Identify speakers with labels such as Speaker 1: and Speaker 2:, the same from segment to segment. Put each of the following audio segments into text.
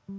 Speaker 1: Eu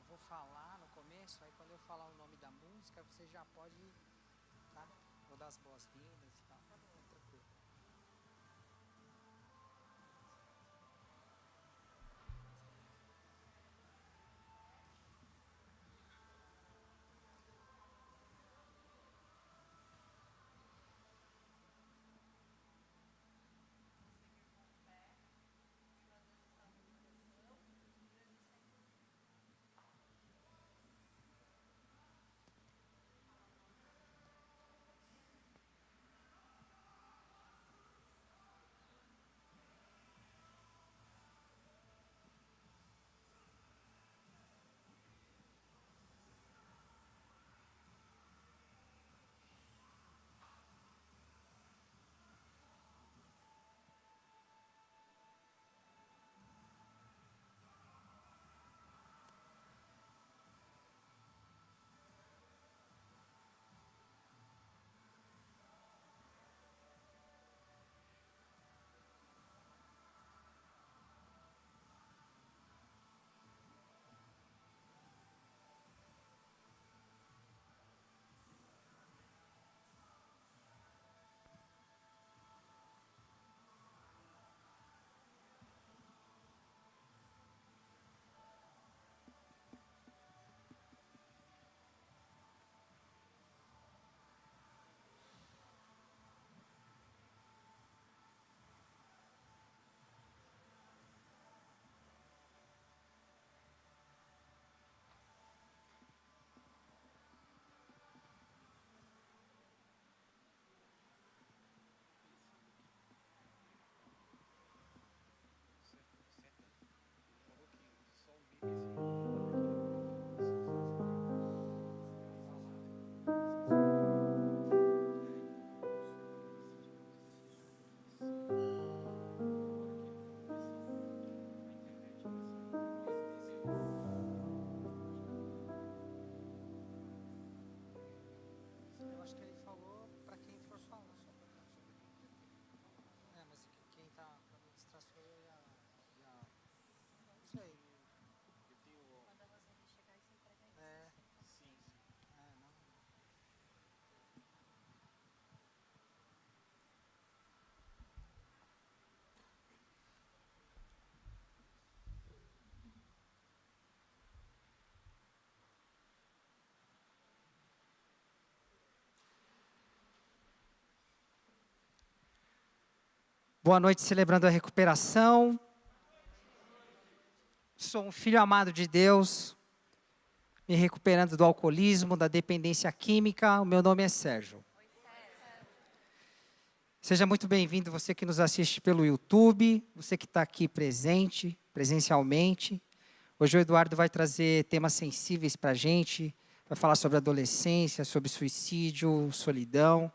Speaker 1: vou falar no começo, aí quando eu falar o nome da música, você já pode, tá? Vou dar as boas-vindas e tal. Tá tranquilo. Eu acho que ele falou para quem for falar, só para cá. É, mas quem tá para ministrar sou eu e a. Não sei. É, não. Boa noite, celebrando a recuperação. Sou um filho amado de Deus, me recuperando do alcoolismo, da dependência química. O meu nome é Sérgio. Seja muito bem-vindo, você que nos assiste pelo YouTube, você que está aqui presente, presencialmente. Hoje o Eduardo vai trazer temas sensíveis para a gente, vai falar sobre adolescência, sobre suicídio, solidão,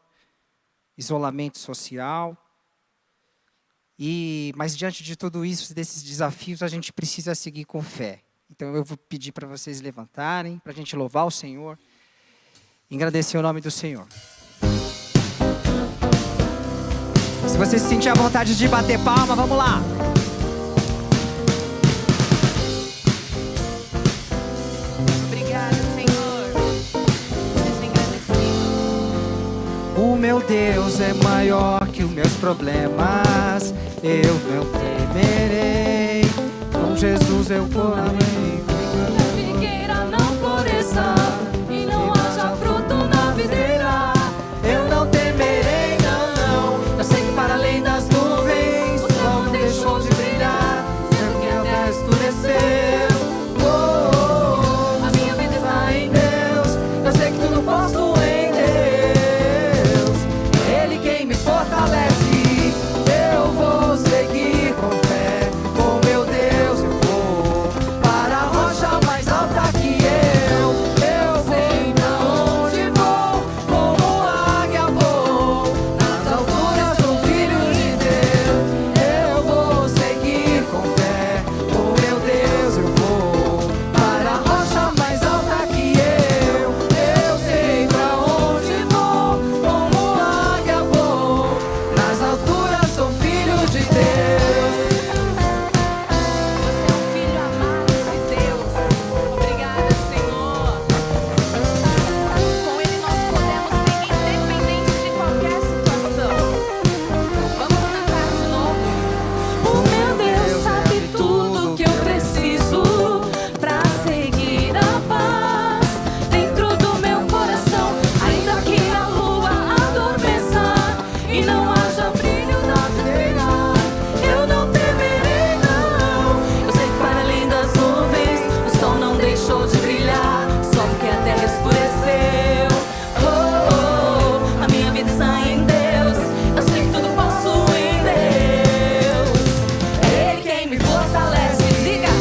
Speaker 1: isolamento social. Mas diante de tudo isso, desses desafios, a gente precisa seguir com fé. Então eu vou pedir para vocês levantarem, para a gente louvar o Senhor e agradecer o nome do Senhor. Se você se sentir à vontade de bater palma, vamos lá.
Speaker 2: Obrigada, Senhor. Seja agradecido.
Speaker 1: O meu Deus é maior que os meus problemas. Eu não temerei. Com Jesus eu correrei.
Speaker 2: A figueira não floresça e não haja fruto na videira.
Speaker 1: Eu não temerei, não, não. Eu sei que para além das nuvens o sol não deixou de brilhar. Sendo que a terra escureceu. Oh, oh, oh.
Speaker 2: A minha vida está em
Speaker 1: Deus, eu sei que tudo posso em Deus. É Ele quem me fortalece. Eu vou seguir com fé. Com meu Deus eu vou para a rocha mais alta que eu. Eu sei pra onde vou, como águia vou. Nas alturas sou filho de Deus. Eu vou seguir com fé. Com meu Deus eu vou para a rocha mais alta que eu. Eu sei pra onde vou, como águia vou. Nas alturas sou filho de Deus.
Speaker 2: Você é um filho amado de Deus. Obrigada, Senhor. Com Ele nós podemos seguir independente de qualquer situação. Vamos cantar de novo. O meu Deus sabe tudo que eu preciso pra seguir a paz dentro do meu coração. Ainda que a lua adormeça e não haja brilho na videira, eu não temerei, não. Eu sei que para além das nuvens o sol não deixou de brilhar, só porque a terra escureceu. Oh, oh, oh. A minha vida está em Deus. Eu sei que tudo posso em Deus. É Ele quem me fortalece. Diga,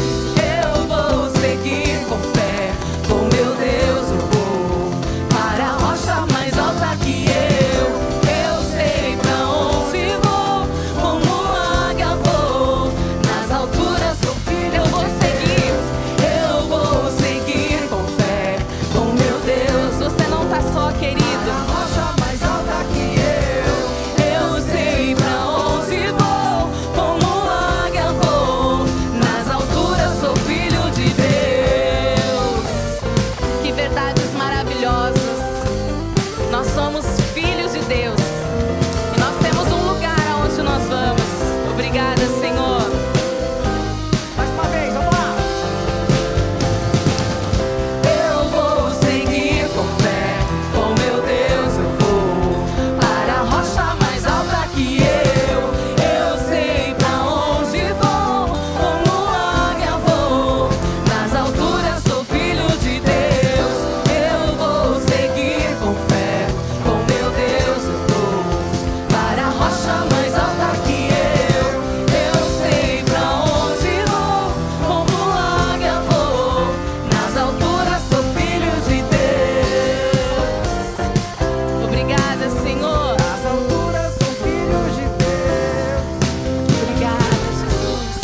Speaker 2: eu vou seguir com fé. Com meu Deus eu vou para a rocha mais alta que eu. Eu sei pra onde vou, como águia vou. Nas alturas sou filho, eu vou seguir. Eu vou seguir com fé. Com meu Deus, você não tá só, querido.
Speaker 1: A rocha mais alta que eu.
Speaker 2: Eu sei pra onde vou, como águia vou. Nas alturas sou filho de Deus. Que verdades maravilhosas. Nós somos filhos de Deus. E nós temos um lugar aonde nós vamos. Obrigada, Senhor.
Speaker 1: Mais uma vez, vamos lá.
Speaker 2: Eu vou seguir com fé. Com meu Deus eu vou para a rocha mais alta que eu. Eu sei pra onde vou, como águia vou. Nas alturas sou filho de Deus. Eu vou seguir com fé. Com meu Deus eu vou para a rocha mais alta que eu. Eu sei pra onde vou, como águia vou. Nas alturas sou filho de Deus. Obrigada, Senhor.
Speaker 1: Nas alturas sou filho de Deus.
Speaker 2: Obrigada, Jesus.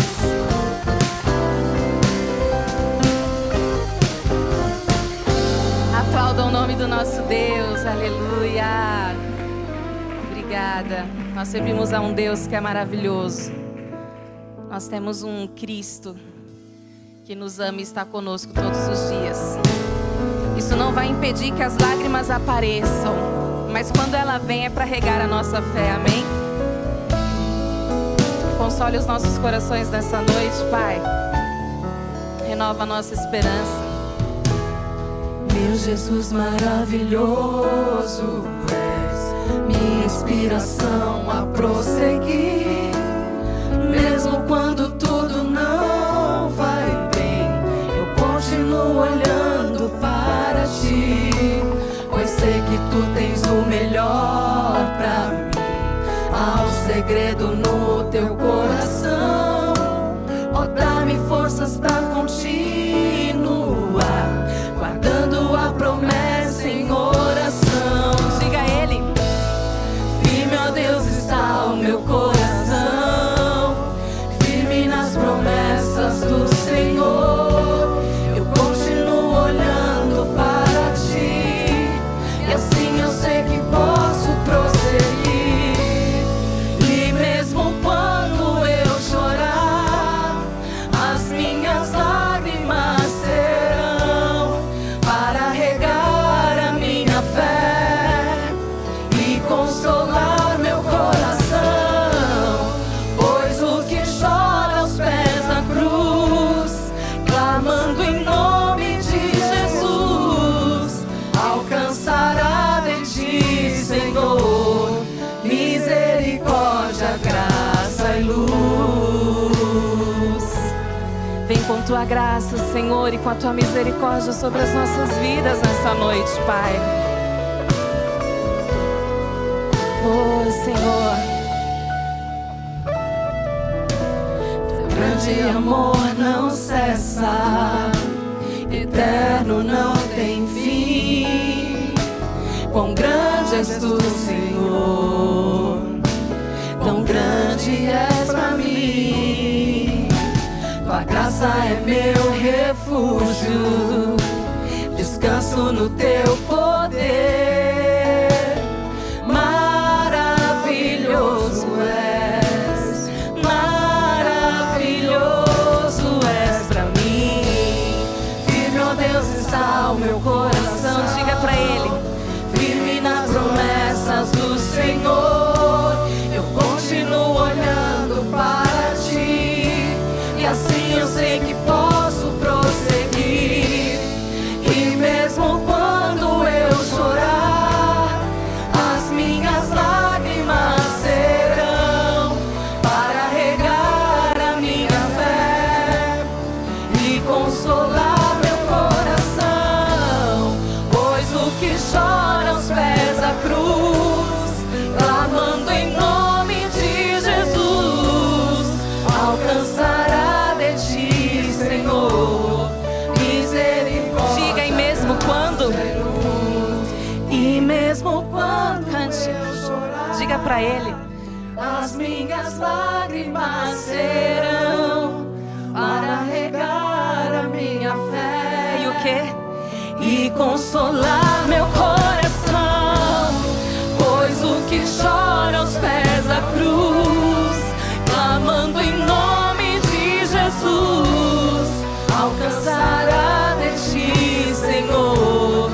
Speaker 2: Aplauda o nome do nosso Deus. Aleluia. Obrigada. Nós servimos a um Deus que é maravilhoso. Nós temos um Cristo que nos ama e está conosco todos os dias. Isso não vai impedir que as lágrimas apareçam, mas quando ela vem é para regar a nossa fé, amém? Console os nossos corações nessa noite, Pai. Renova a nossa esperança. Meu Jesus maravilhoso, és minha inspiração a prosseguir. Mesmo quando tudo não vai bem, eu continuo olhando para ti, pois sei que tu tens o melhor pra mim. Há um segredo no teu coração, ó, dá-me forças pra continuar, guardando a promessa em oração. Diga a Ele: firme, ó Deus, está o meu coração, firme nas promessas do Senhor. tua graça, Senhor, e com a tua misericórdia sobre as nossas vidas nessa noite, Pai. Oh, Senhor, teu grande amor não cessa, eterno não tem fim. Quão grande és tu, Senhor, tão grande és pra mim. Tua graça é meu refúgio, descanso no teu poder. Maravilhoso és, maravilhoso és pra mim. Firme, ó Deus, está o meu coração. Diga pra Ele: firme nas promessas do Senhor. Eu continuo olhando para ti, e assim eu sei que posso prosseguir. E mesmo quando eu chorar, as minhas lágrimas serão para regar a minha fé e consolar meu coração. Pois o que chora aos pés da cruz, clamando em nome de Jesus, alcançará de ti, Senhor, misericórdia. Diga: e mesmo quando, e mesmo quando, cante, diga pra Ele: as minhas lágrimas serão para regar a minha fé. E o quê? E consolar meu coração. Pois o que chora aos pés da cruz, clamando em nome de Jesus, alcançará de ti, Senhor,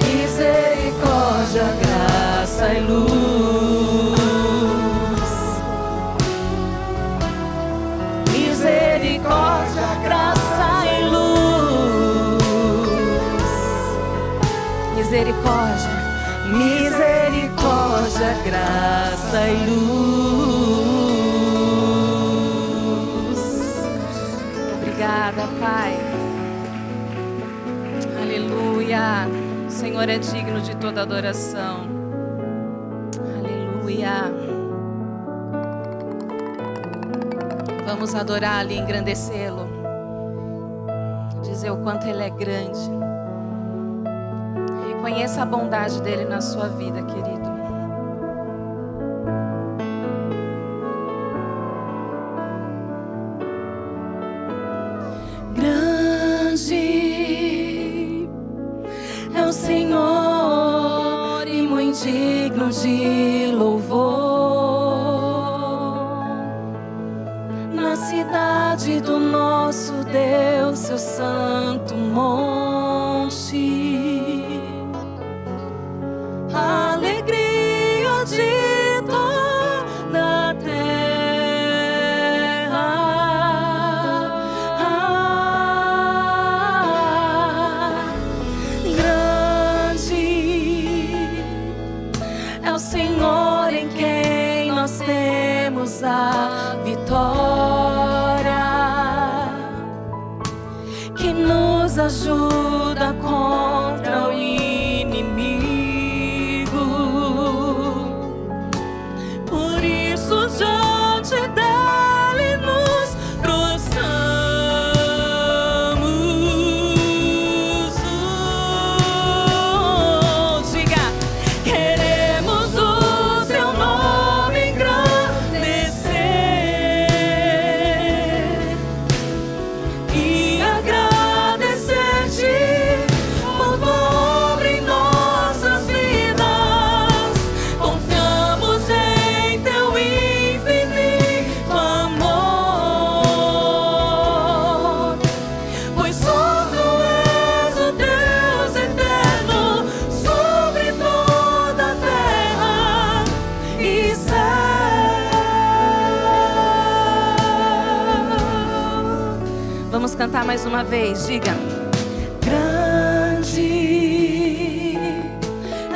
Speaker 2: misericórdia, graça e luz. Misericórdia, graça e luz. Misericórdia, misericórdia, graça e luz. Obrigada, Pai. Aleluia. O Senhor é digno de toda adoração. Aleluia. Vamos adorá-lo e engrandecê-lo. Dizer o quanto Ele é grande. Reconheça a bondade dEle na sua vida, querido. Grande é o Senhor e muito digno de louvor. Na cidade do nosso Deus, seu santo monte. Alegria de toda a terra. Grande é o Senhor em quem nós temos a vitória, que nos ajuda contra o inimigo. Por isso diante dele nos prostramos. Diga: queremos o teu nome engrandecer e agradecer-te por tua obra em nossas vidas. Confiamos em teu infinito amor, pois só tu és o Deus eterno sobre toda a terra e céu. Vamos cantar mais uma vez, diga: grande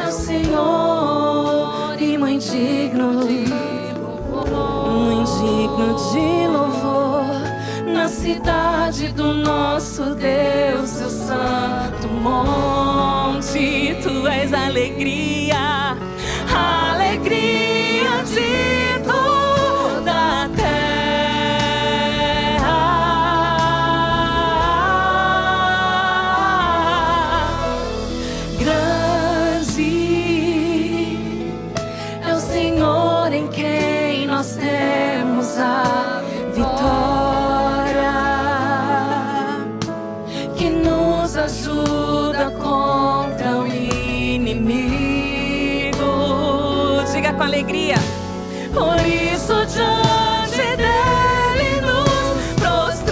Speaker 2: é o Senhor e muito digno de louvor. Na cidade do nosso Deus, seu santo monte. Tu és a alegria de toda a terra. Grande é o Senhor em quem nós temos a vitória, que nos ajuda contra o inimigo. Diga com alegria. Por isso diante dele nos prostramos.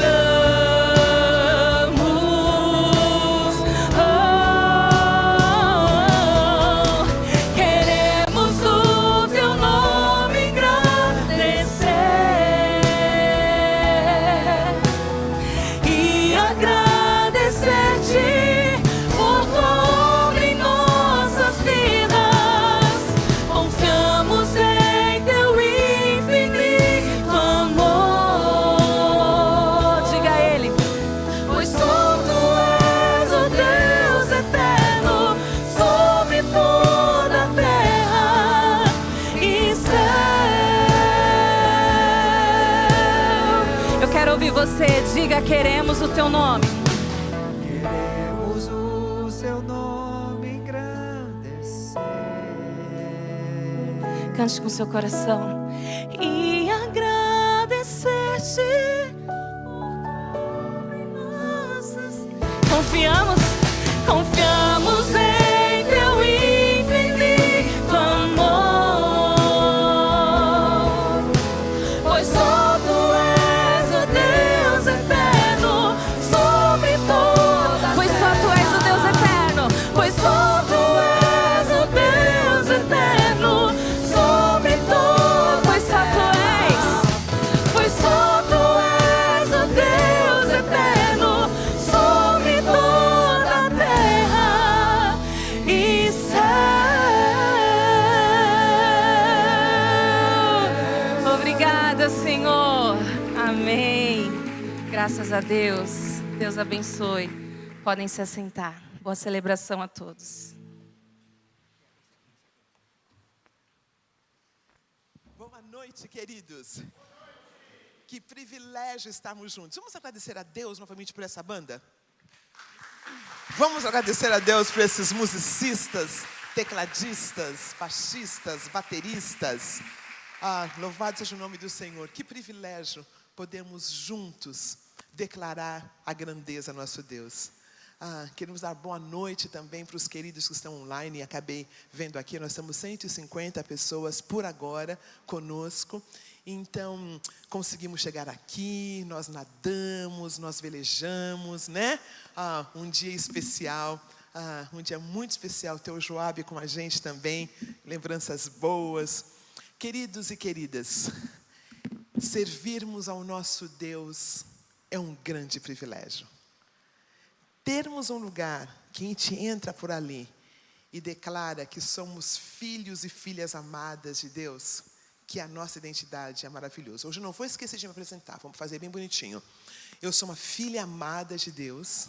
Speaker 2: Queremos o teu nome engrandecer e agradecer-te por tua obra em nossas vidas. Confiamos em teu infinito amor. Diga a ele. Pois só tu és o Deus eterno sobre toda a terra e céu. Eu quero ouvir você. Diga, queremos o teu nome.
Speaker 1: Queremos o seu nome engrandecer.
Speaker 2: Cante com seu coração. E agradecer-te. Confiamos em teu infinito amor. Pois só tu és o Deus eterno sobre toda a terra. Pois só tu és o Deus eterno. Pois só tu és o Deus eterno sobre toda. Pois só tu és. Pois só tu és o Deus eterno sobre toda a terra e céu. Obrigada, Senhor. Amém. Graças a Deus. Deus abençoe. Podem se assentar. Boa celebração a todos.
Speaker 3: Boa noite, queridos. Que privilégio estarmos juntos. Vamos agradecer a Deus novamente por essa banda? Vamos agradecer a Deus por esses musicistas, tecladistas, baixistas, bateristas. Louvado seja o nome do Senhor. Que privilégio podermos juntos declarar a grandeza do nosso Deus. Queremos dar boa noite também para os queridos que estão online. Acabei vendo aqui, nós temos 150 pessoas por agora conosco. Então, conseguimos chegar aqui, nós nadamos, nós velejamos, né? Um dia especial, um dia muito especial ter o Joab com a gente também. Lembranças boas. Queridos e queridas, servirmos ao nosso Deus é um grande privilégio. Termos um lugar que a gente entra por ali e declara que somos filhos e filhas amadas de Deus, que a nossa identidade é maravilhosa. Hoje eu não vou esquecer de me apresentar, vamos fazer bem bonitinho. Eu sou uma filha amada de Deus.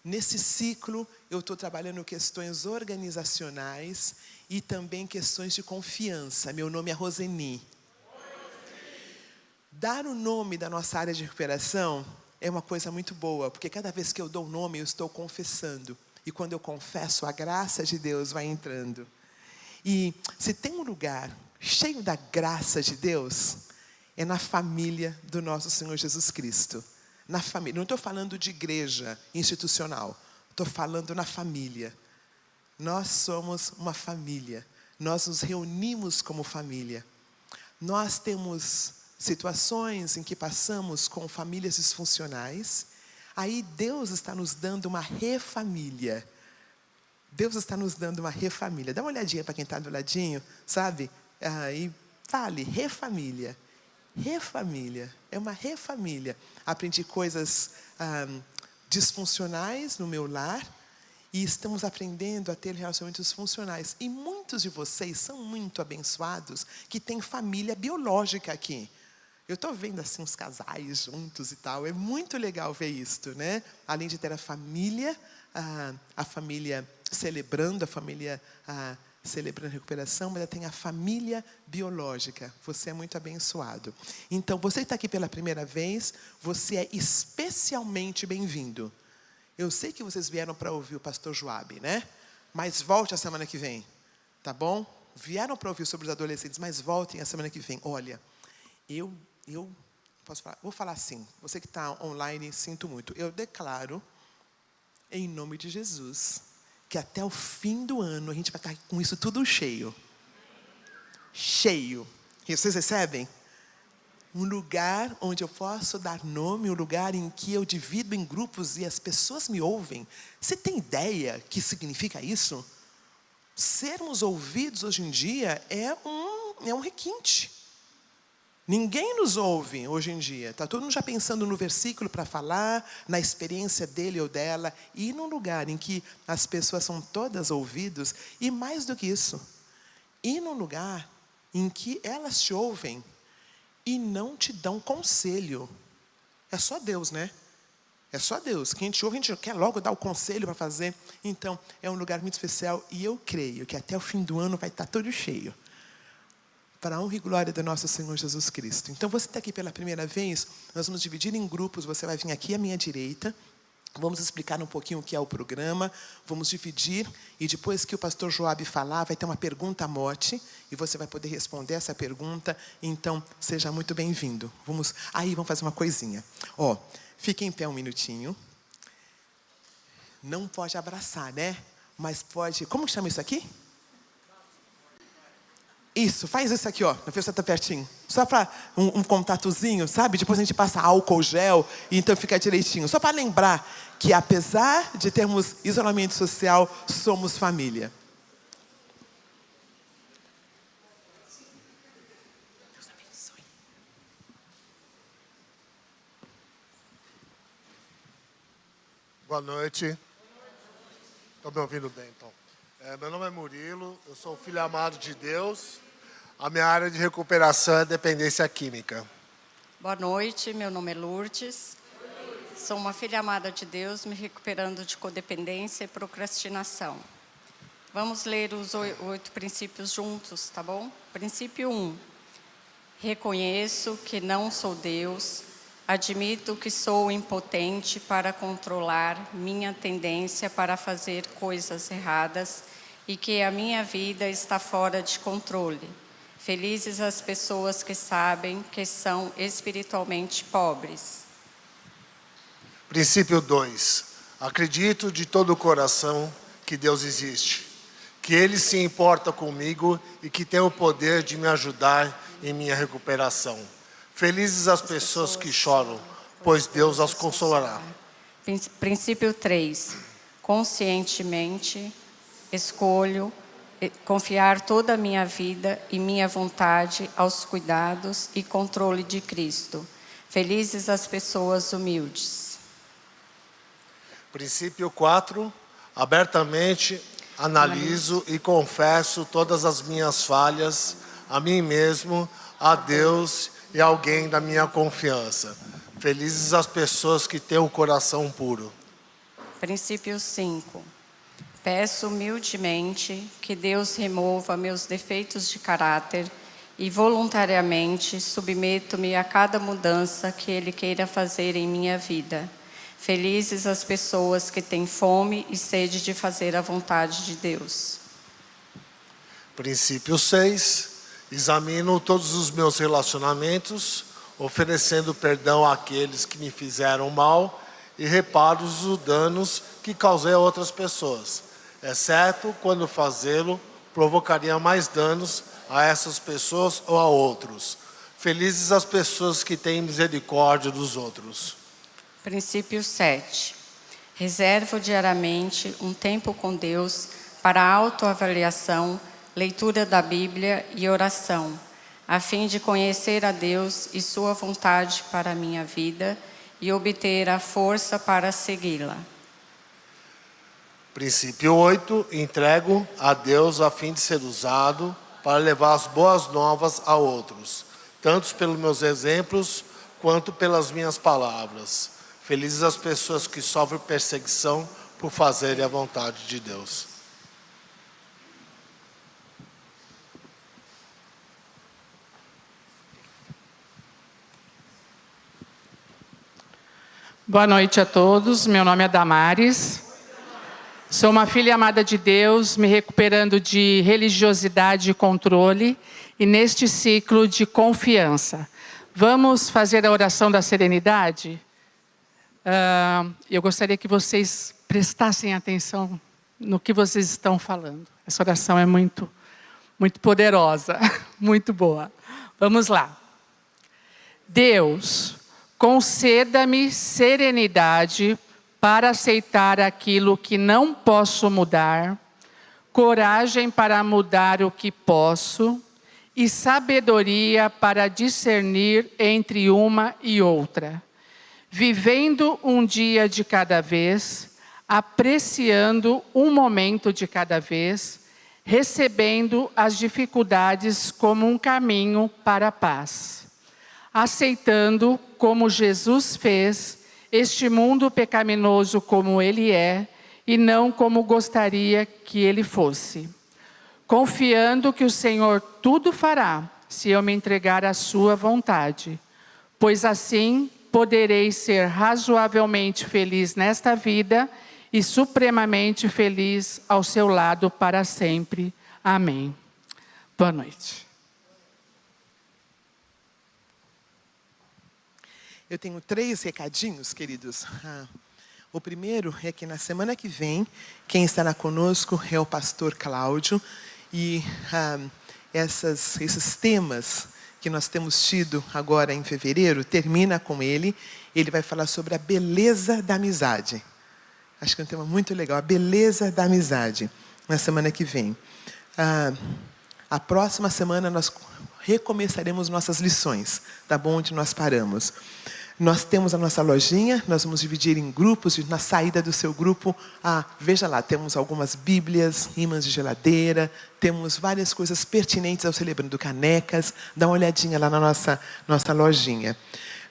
Speaker 3: Nesse ciclo, eu estou trabalhando questões organizacionais e também questões de confiança. Meu nome é Roseni. Dar o nome da nossa área de recuperação é uma coisa muito boa, porque cada vez que eu dou o nome, eu estou confessando. E quando eu confesso, a graça de Deus vai entrando. E se tem um lugar cheio da graça de Deus, é na família do nosso Senhor Jesus Cristo. Na família. Não estou falando de igreja institucional. Estou falando na família. Nós somos uma família. Nós nos reunimos como família. Nós temos situações em que passamos com famílias disfuncionais. Aí Deus está nos dando uma refamília. Deus está nos dando uma refamília. Dá uma olhadinha para quem está do ladinho, sabe? E fale, refamília. Refamília, é uma refamília. Aprendi coisas disfuncionais no meu lar e estamos aprendendo a ter relacionamentos funcionais. E muitos de vocês são muito abençoados que têm família biológica aqui. Eu estou vendo assim uns casais juntos e tal. É muito legal ver isto, né? Além de ter a família celebrando, a família celebrando a recuperação, mas tem a família biológica. Você é muito abençoado. Então, você que está aqui pela primeira vez, você é especialmente bem-vindo. Eu sei que vocês vieram para ouvir o pastor Joabe, né? Mas volte a semana que vem, tá bom? Vieram para ouvir sobre os adolescentes, mas voltem a semana que vem. Olha, eu posso falar, vou falar assim, você que está online, sinto muito. Eu declaro, em nome de Jesus, que até o fim do ano a gente vai estar com isso tudo cheio. Cheio. E vocês recebem? Um lugar onde eu posso dar nome, um lugar em que eu divido em grupos e as pessoas me ouvem. Você tem ideia que significa isso? Sermos ouvidos hoje em dia é um requinte. Ninguém nos ouve hoje em dia. Está todo mundo já pensando no versículo para falar, na experiência dele ou dela. E num lugar em que as pessoas são todas ouvidas. E mais do que isso, ir num lugar em que elas te ouvem e não te dão conselho. É só Deus, né? É só Deus. Quem te ouve, a gente quer logo dar o conselho para fazer. Então, é um lugar muito especial. E eu creio que até o fim do ano vai estar todo cheio. Para a honra e glória do nosso Senhor Jesus Cristo. Então, você está aqui pela primeira vez, nós vamos dividir em grupos, você vai vir aqui à minha direita, vamos explicar um pouquinho o que é o programa, vamos dividir, e depois que o pastor Joabe falar, vai ter uma pergunta a mote, e você vai poder responder essa pergunta, então, seja muito bem-vindo. Vamos fazer uma coisinha. Fique em pé um minutinho. Não pode abraçar, né? Mas pode, como chama isso aqui? Isso, faz isso aqui, ó. A pessoa está pertinho. Só para um contatozinho, sabe? Depois a gente passa álcool gel e então fica direitinho. Só para lembrar que apesar de termos isolamento social, somos família. Deus abençoe.
Speaker 4: Boa noite. Estão me ouvindo bem, então? Meu nome é Murilo, eu sou filho amado de Deus. A minha área de recuperação é dependência química.
Speaker 5: Boa noite, meu nome é Lourdes. Sou uma filha amada de Deus, me recuperando de codependência e procrastinação. Vamos ler os 8 princípios juntos, tá bom? Princípio 1. Reconheço que não sou Deus. Admito que sou impotente para controlar minha tendência para fazer coisas erradas e que a minha vida está fora de controle. Felizes as pessoas que sabem que são espiritualmente pobres.
Speaker 4: Princípio 2. Acredito de todo o coração que Deus existe, que Ele se importa comigo e que tem o poder de me ajudar em minha recuperação. Felizes as pessoas que choram, pois Deus as consolará.
Speaker 5: Princípio 3. Conscientemente escolho confiar toda a minha vida e minha vontade aos cuidados e controle de Cristo. Felizes as pessoas humildes.
Speaker 4: Princípio 4. Abertamente analiso e confesso todas as minhas falhas a mim mesmo, a Deus e alguém da minha confiança. Felizes as pessoas que têm o coração puro.
Speaker 5: Princípio 5. Peço humildemente que Deus remova meus defeitos de caráter e voluntariamente submeto-me a cada mudança que Ele queira fazer em minha vida. Felizes as pessoas que têm fome e sede de fazer a vontade de Deus.
Speaker 4: Princípio 6. Examino todos os meus relacionamentos, oferecendo perdão àqueles que me fizeram mal e reparo os danos que causei a outras pessoas, exceto quando fazê-lo provocaria mais danos a essas pessoas ou a outros. Felizes as pessoas que têm misericórdia dos outros.
Speaker 5: Princípio 7. Reservo diariamente um tempo com Deus para autoavaliação, leitura da Bíblia e oração, a fim de conhecer a Deus e sua vontade para a minha vida e obter a força para segui-la.
Speaker 4: Princípio 8. Entrego a Deus a fim de ser usado para levar as boas novas a outros. tanto pelos meus exemplos quanto pelas minhas palavras. Felizes as pessoas que sofrem perseguição por fazerem a vontade de Deus.
Speaker 6: Boa noite a todos, meu nome é Damares, sou uma filha amada de Deus, me recuperando de religiosidade e controle e neste ciclo de confiança. Vamos fazer a oração da serenidade? Eu gostaria que vocês prestassem atenção no que vocês estão falando. Essa oração é muito poderosa, muito boa. Vamos lá. Deus, conceda-me serenidade para aceitar aquilo que não posso mudar, coragem para mudar o que posso e sabedoria para discernir entre uma e outra, vivendo um dia de cada vez, apreciando um momento de cada vez, recebendo as dificuldades como um caminho para a paz. Aceitando, como Jesus fez, este mundo pecaminoso como ele é, e não como gostaria que ele fosse. Confiando que o Senhor tudo fará, se eu me entregar à sua vontade, pois assim poderei ser razoavelmente feliz nesta vida e supremamente feliz ao seu lado para sempre. Amém. Boa noite.
Speaker 3: Eu tenho 3 recadinhos, queridos. O primeiro é que na semana que vem, quem estará conosco é o pastor Cláudio. E esses temas que nós temos tido agora em fevereiro, termina com ele. Ele vai falar sobre a beleza da amizade. Acho que é um tema muito legal, a beleza da amizade, na semana que vem. A próxima semana nós recomeçaremos nossas lições, tá bom? Onde nós paramos. Nós temos a nossa lojinha, nós vamos dividir em grupos, na saída do seu grupo, veja lá, temos algumas bíblias, ímãs de geladeira, temos várias coisas pertinentes ao Celebrando, canecas, dá uma olhadinha lá na nossa lojinha.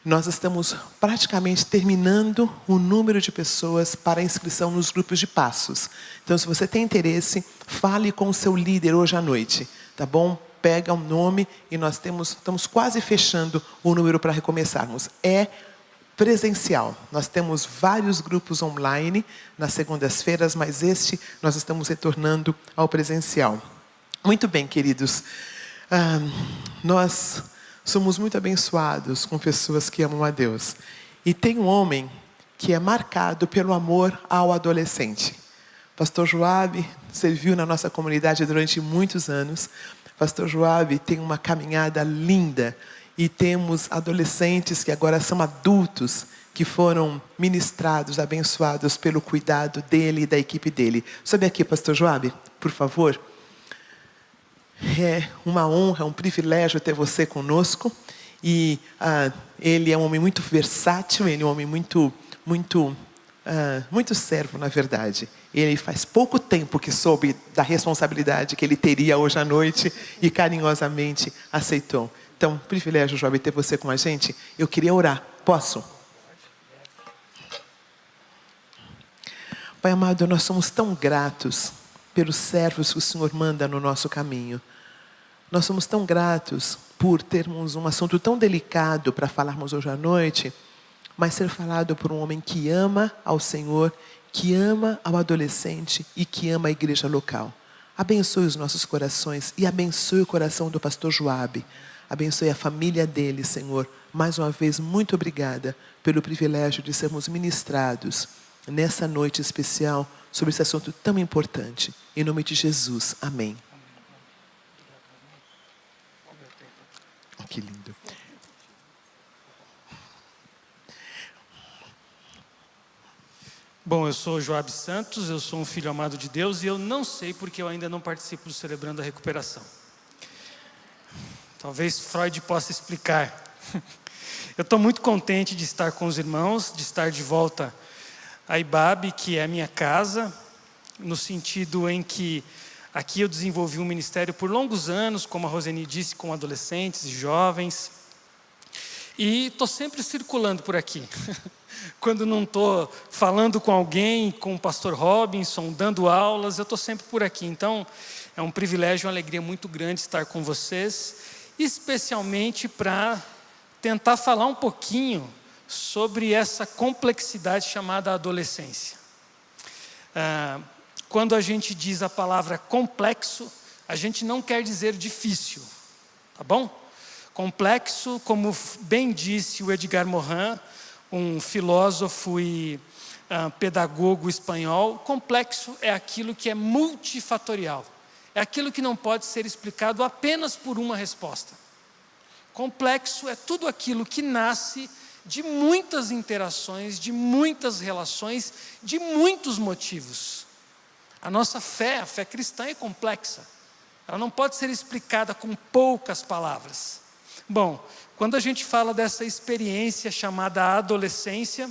Speaker 3: Nós estamos praticamente terminando o número de pessoas para inscrição nos grupos de passos. Então, se você tem interesse, fale com o seu líder hoje à noite, tá bom? Pega um nome e nós estamos quase fechando o número para recomeçarmos. É presencial. Nós temos vários grupos online nas segundas-feiras, mas nós estamos retornando ao presencial. Muito bem, queridos. Nós somos muito abençoados com pessoas que amam a Deus. E tem um homem que é marcado pelo amor ao adolescente. Pastor Joab serviu na nossa comunidade durante muitos anos. Pastor Joab tem uma caminhada linda e temos adolescentes que agora são adultos, que foram ministrados, abençoados pelo cuidado dele e da equipe dele. Sobe aqui, Pastor Joab, por favor. É uma honra, um privilégio ter você conosco. E ele é um homem muito versátil, ele é um homem muito servo, na verdade. Ele faz pouco tempo que soube da responsabilidade que ele teria hoje à noite e carinhosamente aceitou. Então, privilégio, Joab, ter você com a gente. Eu queria orar. Posso? Pai amado, nós somos tão gratos pelos servos que o Senhor manda no nosso caminho. Nós somos tão gratos por termos um assunto tão delicado para falarmos hoje à noite, mas ser falado por um homem que ama ao Senhor, que ama ao adolescente e que ama a igreja local. Abençoe os nossos corações e abençoe o coração do pastor Joab. Abençoe a família dele, Senhor. Mais uma vez, muito obrigada pelo privilégio de sermos ministrados nessa noite especial sobre esse assunto tão importante. Em nome de Jesus. Amém. Que lindo.
Speaker 7: Bom, eu sou Joab Santos, eu sou um filho amado de Deus e eu não sei porque eu ainda não participo do Celebrando a Recuperação. Talvez Freud possa explicar. Eu estou muito contente de estar com os irmãos, de estar de volta a IBAB, que é a minha casa, no sentido em que aqui eu desenvolvi um ministério por longos anos, como a Roseni disse, com adolescentes e jovens. E estou sempre circulando por aqui. Quando não estou falando com alguém, com o pastor Robinson, dando aulas, eu estou sempre por aqui. Então, é um privilégio, uma alegria muito grande estar com vocês, especialmente para tentar falar um pouquinho sobre essa complexidade chamada adolescência. Quando a gente diz a palavra complexo, a gente não quer dizer difícil, tá bom? Complexo, como bem disse o Edgar Morin, um filósofo e pedagogo espanhol, complexo é aquilo que é multifatorial. É aquilo que não pode ser explicado apenas por uma resposta. Complexo é tudo aquilo que nasce de muitas interações, de muitas relações, de muitos motivos. A nossa fé, a fé cristã é complexa. Ela não pode ser explicada com poucas palavras. Bom, quando a gente fala dessa experiência chamada adolescência,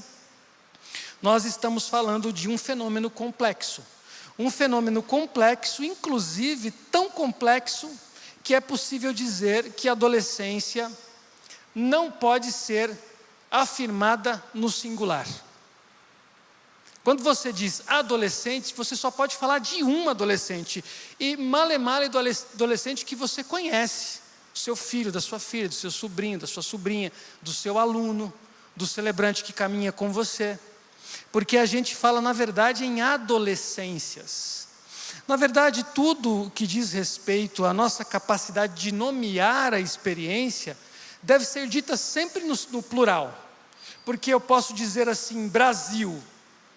Speaker 7: nós estamos falando de um fenômeno complexo. Um fenômeno complexo, inclusive tão complexo, que é possível dizer que a adolescência não pode ser afirmada no singular. Quando você diz adolescente, você só pode falar de um adolescente. E male do adolescente que você conhece. Do seu filho, da sua filha, do seu sobrinho, da sua sobrinha, do seu aluno, do celebrante que caminha com você. Porque a gente fala, na verdade, em adolescências. Na verdade, tudo que diz respeito à nossa capacidade de nomear a experiência deve ser dita sempre no plural. Porque eu posso dizer assim, Brasil.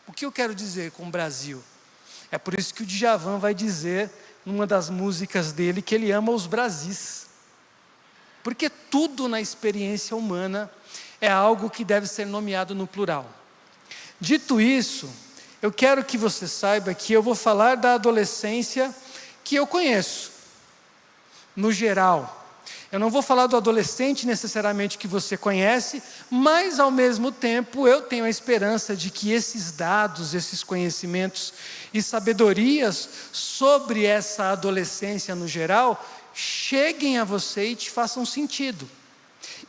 Speaker 7: O que eu quero dizer com Brasil? É por isso que o Djavan vai dizer, numa das músicas dele, que ele ama os Brasis. Porque tudo na experiência humana é algo que deve ser nomeado no plural. Dito isso, eu quero que você saiba que eu vou falar da adolescência que eu conheço, no geral. Eu não vou falar do adolescente necessariamente que você conhece, mas ao mesmo tempo eu tenho a esperança de que esses dados, esses conhecimentos e sabedorias sobre essa adolescência no geral, cheguem a você e te façam sentido.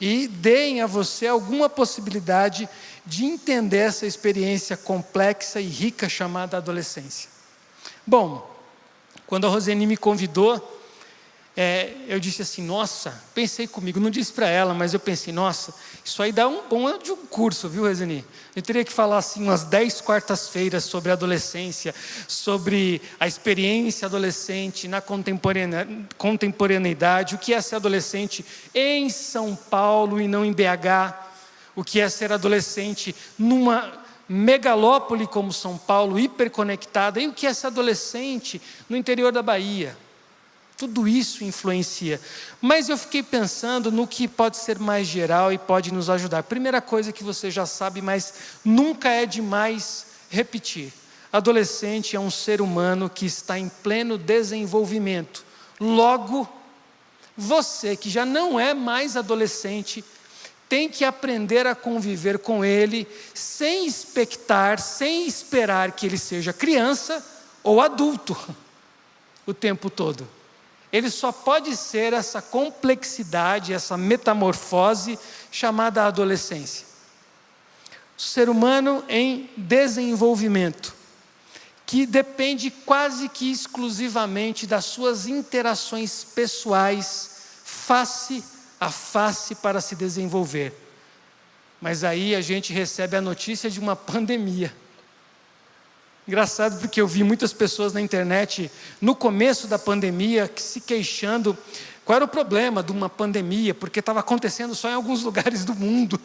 Speaker 7: E deem a você alguma possibilidade de entender essa experiência complexa e rica chamada adolescência. Bom, quando a Roseni me convidou, eu disse assim, nossa, pensei comigo, não disse para ela, mas eu pensei, nossa, isso aí dá um bom de um curso, viu, Roseni? Eu teria que falar assim umas 10 quartas-feiras sobre a adolescência, sobre a experiência adolescente na contemporaneidade, o que é ser adolescente em São Paulo e não em BH, o que é ser adolescente numa megalópole como São Paulo, hiperconectada, e o que é ser adolescente no interior da Bahia. Tudo isso influencia. Mas eu fiquei pensando no que pode ser mais geral e pode nos ajudar. Primeira coisa que você já sabe, mas nunca é demais repetir. Adolescente é um ser humano que está em pleno desenvolvimento. Logo, você que já não é mais adolescente, tem que aprender a conviver com ele sem expectar, sem esperar que ele seja criança ou adulto o tempo todo. Ele só pode ser essa complexidade, essa metamorfose chamada adolescência. O ser humano em desenvolvimento, que depende quase que exclusivamente das suas interações pessoais, face a face para se desenvolver. Mas aí a gente recebe a notícia de uma pandemia. Engraçado porque eu vi muitas pessoas na internet, no começo da pandemia, se queixando qual era o problema de uma pandemia, porque estava acontecendo só em alguns lugares do mundo.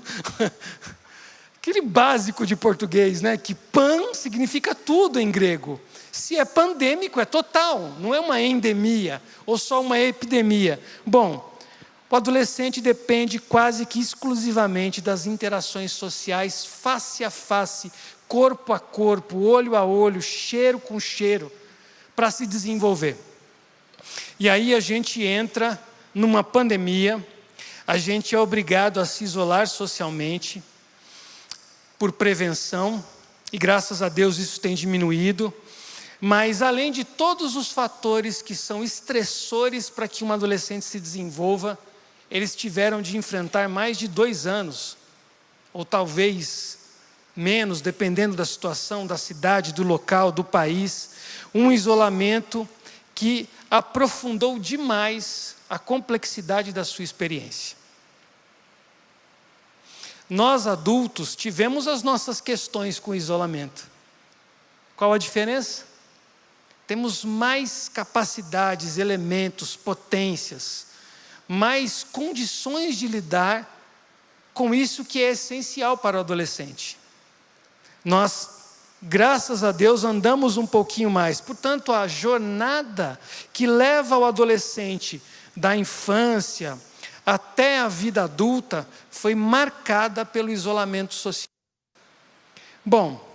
Speaker 7: Aquele básico de português, né? Que pan significa tudo em grego. Se é pandêmico, é total, não é uma endemia, ou só uma epidemia. Bom, o adolescente depende quase que exclusivamente das interações sociais, face a face, corpo a corpo, olho a olho, cheiro com cheiro, para se desenvolver. E aí a gente entra numa pandemia, a gente é obrigado a se isolar socialmente, por prevenção, e graças a Deus isso tem diminuído, mas além de todos os fatores que são estressores para que um adolescente se desenvolva, eles tiveram de enfrentar mais de 2 anos, ou talvez menos, dependendo da situação, da cidade, do local, do país, um isolamento que aprofundou demais a complexidade da sua experiência. Nós, adultos, tivemos as nossas questões com o isolamento. Qual a diferença? Temos mais capacidades, elementos, potências, mais condições de lidar com isso que é essencial para o adolescente. Nós, graças a Deus, andamos um pouquinho mais. Portanto, a jornada que leva o adolescente da infância até a vida adulta foi marcada pelo isolamento social. Bom,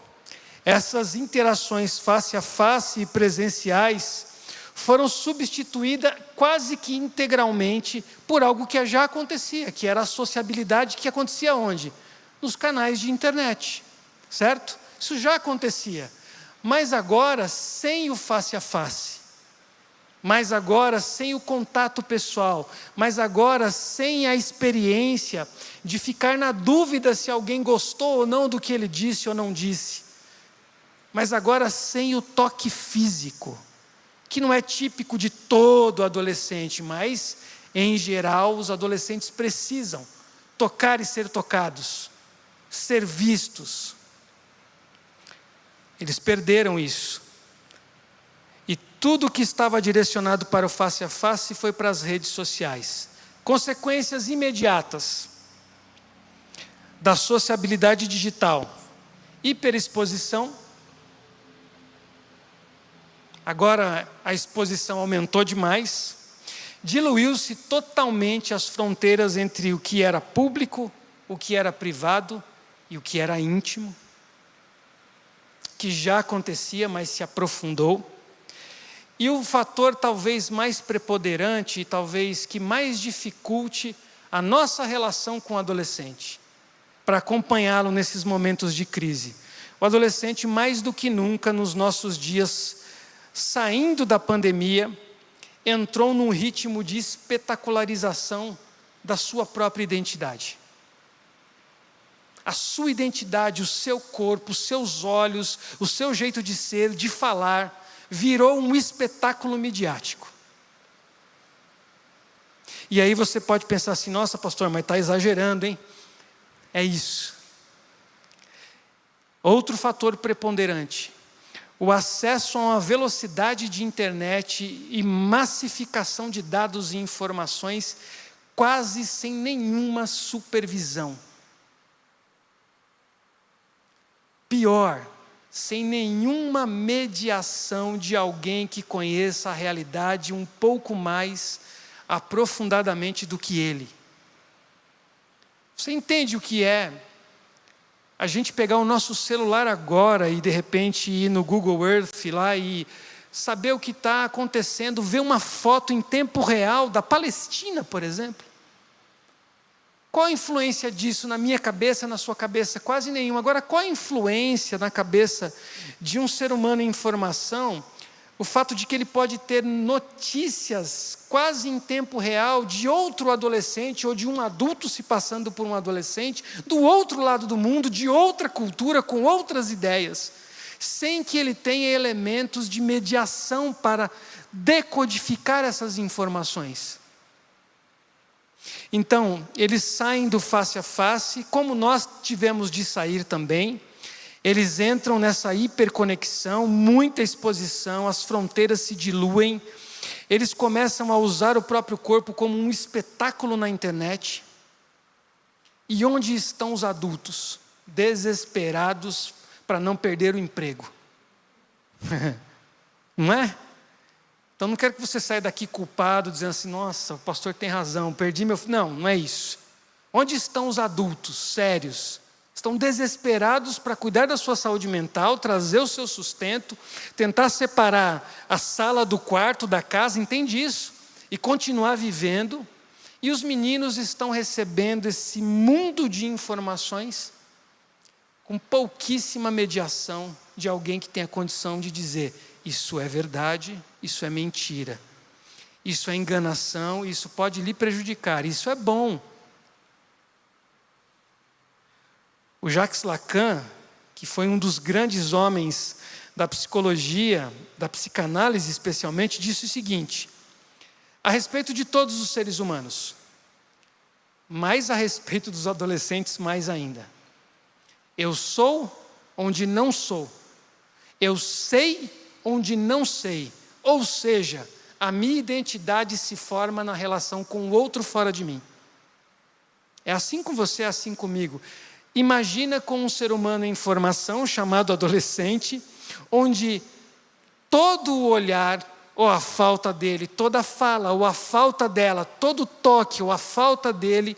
Speaker 7: essas interações face a face e presenciais foram substituídas quase que integralmente por algo que já acontecia, que era a sociabilidade que acontecia onde? Nos canais de internet, certo? Isso já acontecia, mas agora sem o face a face, mas agora sem o contato pessoal, mas agora sem a experiência de ficar na dúvida se alguém gostou ou não do que ele disse ou não disse, mas agora sem o toque físico, que não é típico de todo adolescente, mas, em geral, os adolescentes precisam tocar e ser tocados, ser vistos. Eles perderam isso. E tudo que estava direcionado para o face a face foi para as redes sociais. Consequências imediatas da sociabilidade digital: hiperexposição. Agora a exposição aumentou demais, diluiu-se totalmente as fronteiras entre o que era público, o que era privado e o que era íntimo, que já acontecia, mas se aprofundou. E o fator talvez mais preponderante e talvez que mais dificulte a nossa relação com o adolescente, para acompanhá-lo nesses momentos de crise. O adolescente, mais do que nunca nos nossos dias, saindo da pandemia, entrou num ritmo de espetacularização da sua própria identidade. A sua identidade, o seu corpo, os seus olhos, o seu jeito de ser, de falar, virou um espetáculo midiático. E aí você pode pensar assim: nossa, pastor, mas está exagerando, hein? É isso. Outro fator preponderante: o acesso a uma velocidade de internet e massificação de dados e informações quase sem nenhuma supervisão. Pior, sem nenhuma mediação de alguém que conheça a realidade um pouco mais aprofundadamente do que ele. Você entende o que é a gente pegar o nosso celular agora e de repente ir no Google Earth lá e saber o que está acontecendo, ver uma foto em tempo real da Palestina, por exemplo? Qual a influência disso na minha cabeça, na sua cabeça? Quase nenhuma. Agora, qual a influência na cabeça de um ser humano em formação? O fato de que ele pode ter notícias quase em tempo real de outro adolescente ou de um adulto se passando por um adolescente do outro lado do mundo, de outra cultura, com outras ideias, sem que ele tenha elementos de mediação para decodificar essas informações. Então, eles saem do face a face, como nós tivemos de sair também. Eles entram nessa hiperconexão, muita exposição, as fronteiras se diluem. Eles começam a usar o próprio corpo como um espetáculo na internet. E onde estão os adultos? Desesperados para não perder o emprego. Não é? Então não quero que você saia daqui culpado, dizendo assim: nossa, o pastor tem razão, perdi meu filho. Não, não é isso. Onde estão os adultos sérios? Estão desesperados para cuidar da sua saúde mental, trazer o seu sustento, tentar separar a sala do quarto, da casa, entende isso? E continuar vivendo. E os meninos estão recebendo esse mundo de informações com pouquíssima mediação de alguém que tenha condição de dizer: isso é verdade, isso é mentira. Isso é enganação, isso pode lhe prejudicar, isso é bom. O Jacques Lacan, que foi um dos grandes homens da psicologia, da psicanálise especialmente, disse o seguinte, a respeito de todos os seres humanos, mas a respeito dos adolescentes mais ainda. Eu sou onde não sou. Eu sei onde não sei. Ou seja, a minha identidade se forma na relação com o outro fora de mim. É assim com você, é assim comigo. Imagina com um ser humano em formação, chamado adolescente, onde todo o olhar, ou a falta dele, toda a fala, ou a falta dela, todo o toque, ou a falta dele,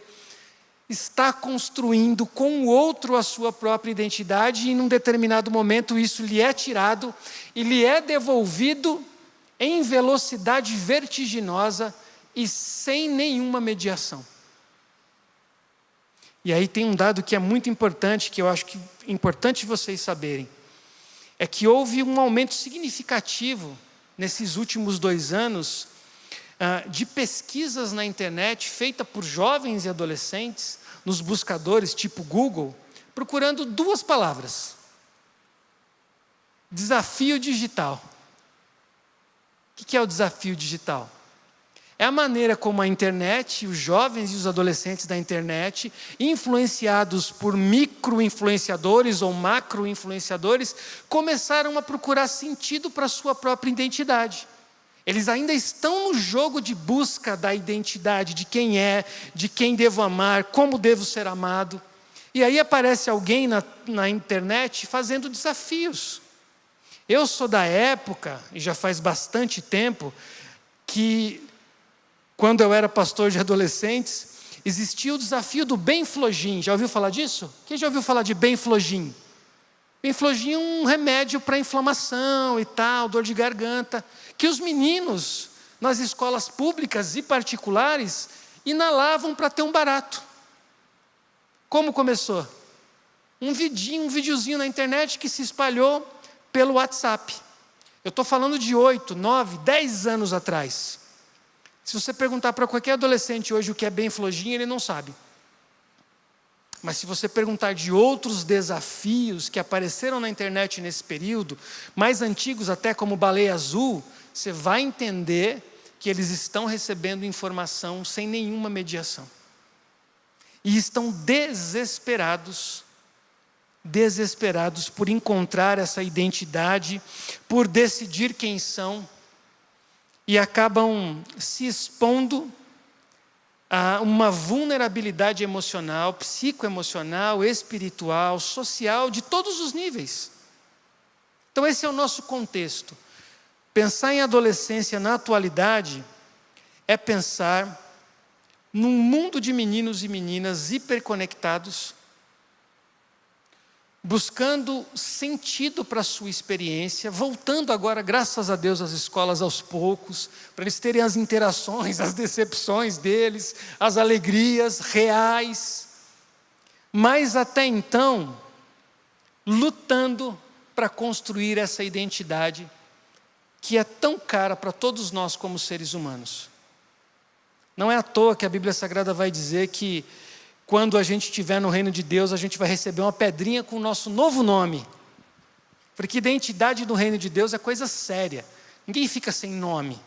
Speaker 7: está construindo com o outro a sua própria identidade, e num determinado momento isso lhe é tirado e lhe é devolvido em velocidade vertiginosa e sem nenhuma mediação. E aí tem um dado que é muito importante, que eu acho que é importante vocês saberem, é que houve um aumento significativo nesses últimos 2 anos de pesquisas na internet feita por jovens e adolescentes nos buscadores tipo Google, procurando 2 palavras. Desafio digital. O que é o desafio digital? É a maneira como a internet, os jovens e os adolescentes da internet, influenciados por micro-influenciadores ou macro-influenciadores, começaram a procurar sentido para a sua própria identidade. Eles ainda estão no jogo de busca da identidade, de quem é, de quem devo amar, como devo ser amado. E aí aparece alguém na internet fazendo desafios. Eu sou da época, e já faz bastante tempo, que quando eu era pastor de adolescentes, existia o desafio do Benflogin. Já ouviu falar disso? Quem já ouviu falar de Benflogin? Benflogin é um remédio para inflamação e tal, dor de garganta, que os meninos, nas escolas públicas e particulares, inalavam para ter um barato. Como começou? Um videozinho na internet que se espalhou pelo WhatsApp. Eu estou falando de 8, 9, 10 anos atrás. Se você perguntar para qualquer adolescente hoje o que é Benflogin, ele não sabe. Mas se você perguntar de outros desafios que apareceram na internet nesse período, mais antigos até como Baleia Azul, você vai entender que eles estão recebendo informação sem nenhuma mediação. E estão desesperados por encontrar essa identidade, por decidir quem são, e acabam se expondo a uma vulnerabilidade emocional, psicoemocional, espiritual, social, de todos os níveis. Então esse é o nosso contexto. Pensar em adolescência na atualidade é pensar num mundo de meninos e meninas hiperconectados, buscando sentido para a sua experiência, voltando agora, graças a Deus, às escolas aos poucos, para eles terem as interações, as decepções deles, as alegrias reais, mas até então, lutando para construir essa identidade que é tão cara para todos nós como seres humanos. Não é à toa que a Bíblia Sagrada vai dizer que quando a gente estiver no reino de Deus, a gente vai receber uma pedrinha com o nosso novo nome. Porque identidade do reino de Deus é coisa séria. Ninguém fica sem nome.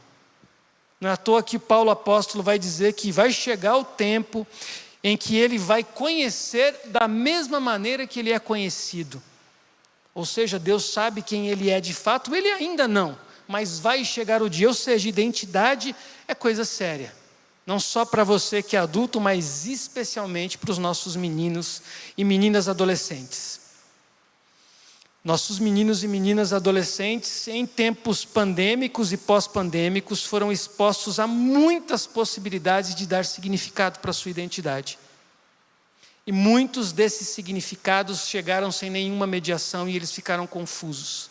Speaker 7: Não é à toa que Paulo apóstolo vai dizer que vai chegar o tempo em que ele vai conhecer da mesma maneira que ele é conhecido. Ou seja, Deus sabe quem ele é de fato, ele ainda não, mas vai chegar o dia. Ou seja, identidade é coisa séria. Não só para você que é adulto, mas especialmente para os nossos meninos e meninas adolescentes. Nossos meninos e meninas adolescentes, em tempos pandêmicos e pós-pandêmicos, foram expostos a muitas possibilidades de dar significado para a sua identidade. E muitos desses significados chegaram sem nenhuma mediação e eles ficaram confusos.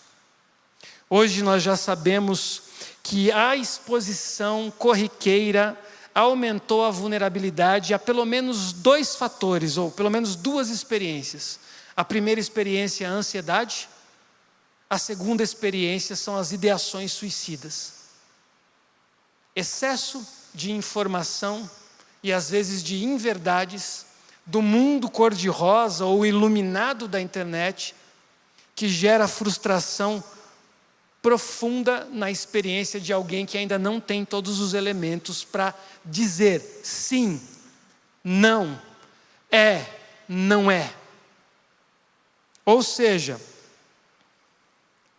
Speaker 7: Hoje nós já sabemos que a exposição corriqueira aumentou a vulnerabilidade a pelo menos 2 fatores, ou pelo menos 2 experiências. A primeira experiência é a ansiedade, a segunda experiência são as ideações suicidas. excesso de informação e às vezes de inverdades do mundo cor-de-rosa ou iluminado da internet, que gera frustração profunda na experiência de alguém que ainda não tem todos os elementos para dizer sim, não, é, não é. Ou seja,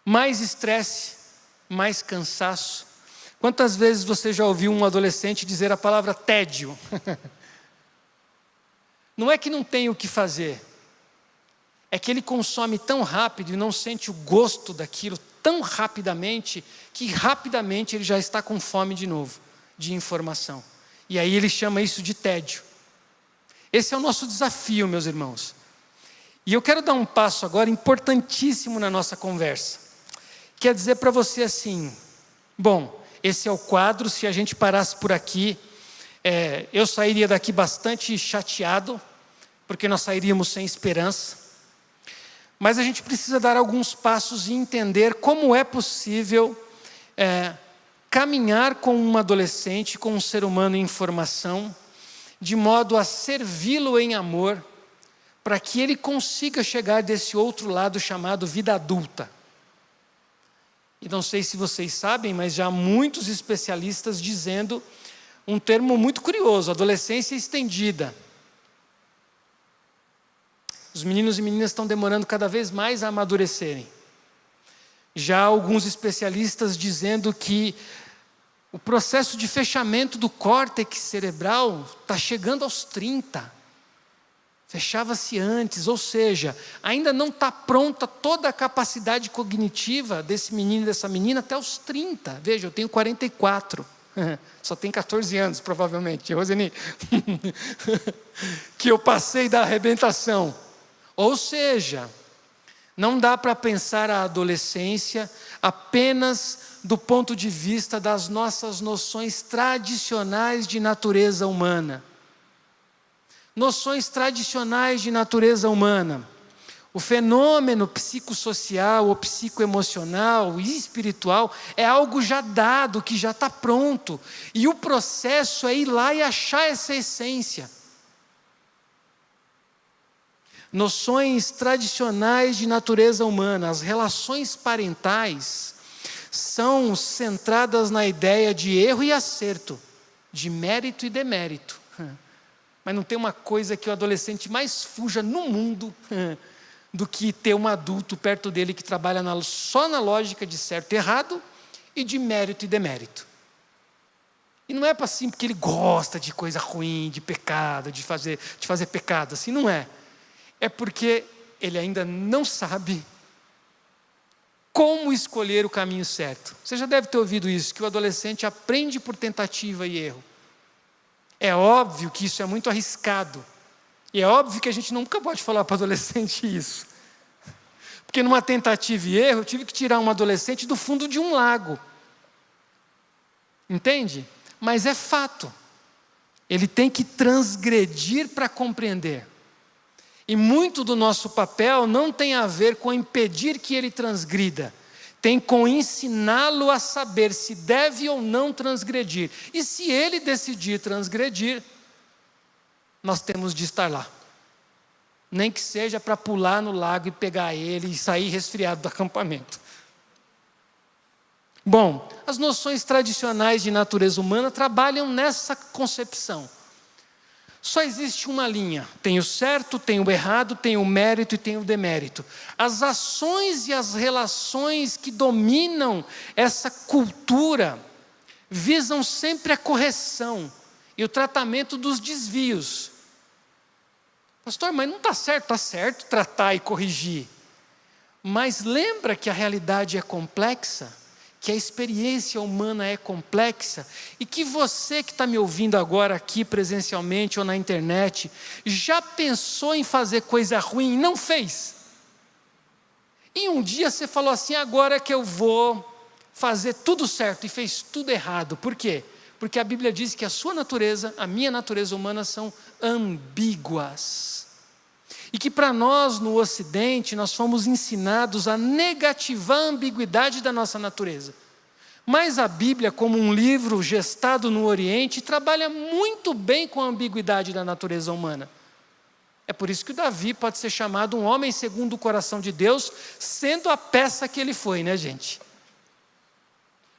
Speaker 7: mais estresse, mais cansaço. Quantas vezes você já ouviu um adolescente dizer a palavra tédio? Não é que não tem o que fazer, é que ele consome tão rápido e não sente o gosto daquilo tão rapidamente, que rapidamente ele já está com fome de novo, de informação. E aí ele chama isso de tédio. Esse é o nosso desafio, meus irmãos. E eu quero dar um passo agora importantíssimo na nossa conversa. Quer dizer para você assim, bom, esse é o quadro, se a gente parasse por aqui, eu sairia daqui bastante chateado, porque nós sairíamos sem esperança. Mas a gente precisa dar alguns passos e entender como é possível caminhar com um adolescente, com um ser humano em formação, de modo a servi-lo em amor, para que ele consiga chegar desse outro lado chamado vida adulta. E não sei se vocês sabem, mas já há muitos especialistas dizendo um termo muito curioso, adolescência estendida. Os meninos e meninas estão demorando cada vez mais a amadurecerem. Já há alguns especialistas dizendo que o processo de fechamento do córtex cerebral está chegando aos 30. Fechava-se antes, ou seja, ainda não está pronta toda a capacidade cognitiva desse menino e dessa menina até os 30. Veja, eu tenho 44. Só tem 14 anos, provavelmente, Roseni. Que eu passei da arrebentação. Ou seja, não dá para pensar a adolescência apenas do ponto de vista das nossas noções tradicionais de natureza humana. Noções tradicionais de natureza humana. O fenômeno psicossocial ou psicoemocional e espiritual é algo já dado, que já está pronto. E o processo é ir lá e achar essa essência. Noções tradicionais de natureza humana, as relações parentais, são centradas na ideia de erro e acerto, de mérito e demérito. Mas não tem uma coisa que o adolescente mais fuja no mundo do que ter um adulto perto dele que trabalha só na lógica de certo e errado e de mérito e demérito. E não é para assim porque ele gosta de coisa ruim, de pecado, de fazer pecado, assim, não é. É porque ele ainda não sabe como escolher o caminho certo. Você já deve ter ouvido isso, que o adolescente aprende por tentativa e erro. É óbvio que isso é muito arriscado. E é óbvio que a gente nunca pode falar para o adolescente isso. Porque numa tentativa e erro, eu tive que tirar um adolescente do fundo de um lago. Entende? Mas é fato. Ele tem que transgredir para compreender. E muito do nosso papel não tem a ver com impedir que ele transgrida. Tem com ensiná-lo a saber se deve ou não transgredir. E se ele decidir transgredir, nós temos de estar lá. Nem que seja para pular no lago e pegar ele e sair resfriado do acampamento. Bom, as noções tradicionais de natureza humana trabalham nessa concepção. Só existe uma linha, tem o certo, tem o errado, tem o mérito e tem o demérito. As ações e as relações que dominam essa cultura visam sempre a correção e o tratamento dos desvios. Pastor, mas não está certo tratar e corrigir. Mas lembra que a realidade é complexa? Que a experiência humana é complexa e que você que está me ouvindo agora aqui presencialmente ou na internet, já pensou em fazer coisa ruim e não fez? E um dia você falou assim, agora que eu vou fazer tudo certo e fez tudo errado. Por quê? Porque a Bíblia diz que a sua natureza, a minha natureza humana são ambíguas. E que para nós no Ocidente, nós fomos ensinados a negativar a ambiguidade da nossa natureza. Mas a Bíblia, como um livro gestado no Oriente, trabalha muito bem com a ambiguidade da natureza humana. É por isso que o Davi pode ser chamado um homem segundo o coração de Deus, sendo a peça que ele foi, né, gente?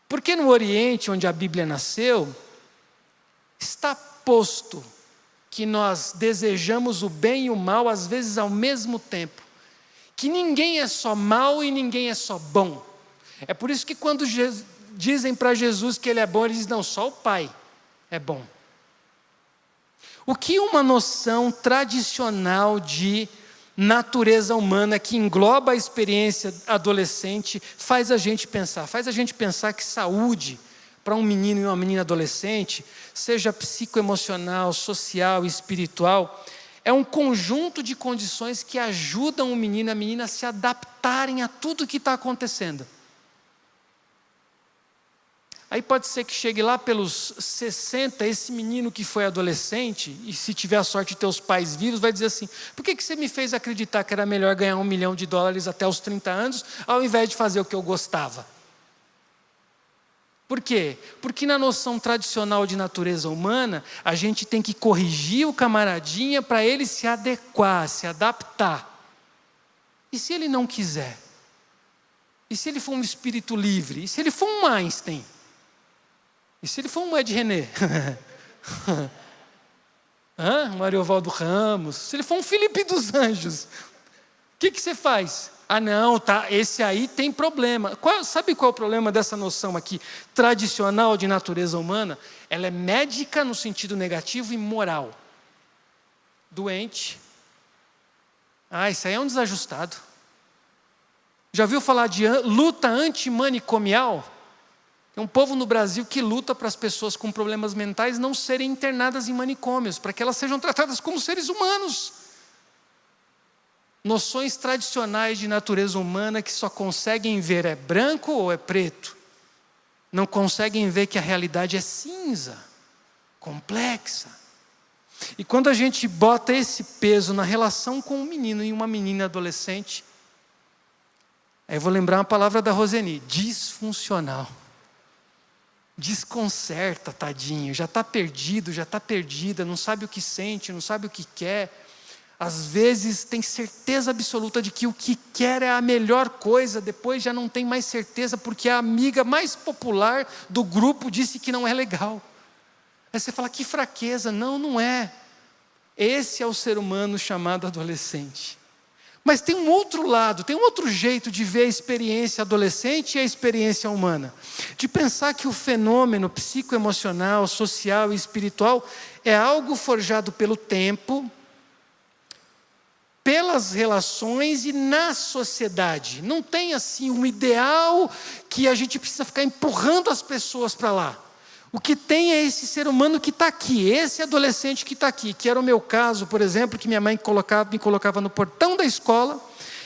Speaker 7: Porque no Oriente, onde a Bíblia nasceu, está posto que nós desejamos o bem e o mal, às vezes ao mesmo tempo. Que ninguém é só mal e ninguém é só bom. É por isso que quando dizem para Jesus que ele é bom, ele diz, não, só o Pai é bom. O que uma noção tradicional de natureza humana que engloba a experiência adolescente faz a gente pensar? Faz a gente pensar que saúde para um menino e uma menina adolescente, seja psicoemocional, social, espiritual, é um conjunto de condições que ajudam o menino e a menina a se adaptarem a tudo que está acontecendo. Aí pode ser que chegue lá pelos 60, esse menino que foi adolescente, e se tiver a sorte de ter os pais vivos, vai dizer assim, por que você me fez acreditar que era melhor ganhar $1 milhão até os 30 anos, ao invés de fazer o que eu gostava? Por quê? Porque na noção tradicional de natureza humana, a gente tem que corrigir o camaradinha para ele se adequar, se adaptar. E se ele não quiser? E se ele for um espírito livre? E se ele for um Einstein? E se ele for um Ed René? Um Ariovaldo Ramos? Se ele for um Felipe dos Anjos? O que você faz? Ah não, tá, esse aí tem problema. Sabe qual é o problema dessa noção aqui, tradicional de natureza humana? Ela é médica no sentido negativo e moral. Doente. Isso aí é um desajustado. Já ouviu falar de luta antimanicomial? Tem um povo no Brasil que luta para as pessoas com problemas mentais não serem internadas em manicômios, para que elas sejam tratadas como seres humanos. Noções tradicionais de natureza humana que só conseguem ver é branco ou é preto. Não conseguem ver que a realidade é cinza, complexa. E quando a gente bota esse peso na relação com um menino e uma menina adolescente, aí eu vou lembrar uma palavra da Roseni, disfuncional. Desconcerta, tadinho, já está perdido, já está perdida, não sabe o que sente, não sabe o que quer. Às vezes tem certeza absoluta de que o que quer é a melhor coisa, depois já não tem mais certeza porque a amiga mais popular do grupo disse que não é legal. Aí você fala, que fraqueza. Não, não é. Esse é o ser humano chamado adolescente. Mas tem um outro lado, tem um outro jeito de ver a experiência adolescente e a experiência humana. De pensar que o fenômeno psicoemocional, social e espiritual é algo forjado pelo tempo, pelas relações e na sociedade. Não tem assim um ideal que a gente precisa ficar empurrando as pessoas para lá. O que tem é esse ser humano que está aqui, esse adolescente que está aqui, que era o meu caso, por exemplo, que minha mãe me colocava no portão da escola,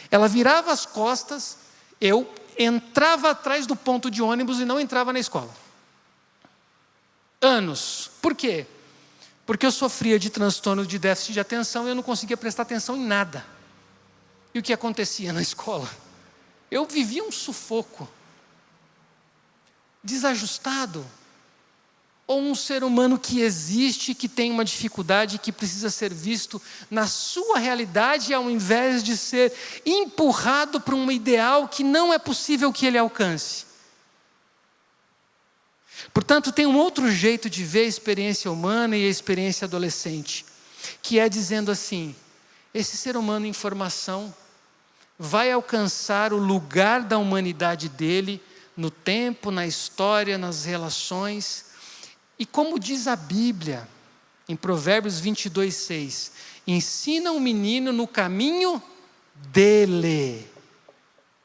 Speaker 7: ela virava as costas, eu entrava atrás do ponto de ônibus e não entrava na escola. Anos. Por quê? Porque eu sofria de transtorno de déficit de atenção e eu não conseguia prestar atenção em nada. E o que acontecia na escola? Eu vivia um sufoco. Desajustado. Ou um ser humano que existe, que tem uma dificuldade, que precisa ser visto na sua realidade, ao invés de ser empurrado para um ideal que não é possível que ele alcance. Portanto, tem um outro jeito de ver a experiência humana e a experiência adolescente, que é dizendo assim, esse ser humano em formação vai alcançar o lugar da humanidade dele, no tempo, na história, nas relações. E como diz a Bíblia, em Provérbios 22:6, ensina o menino no caminho dele.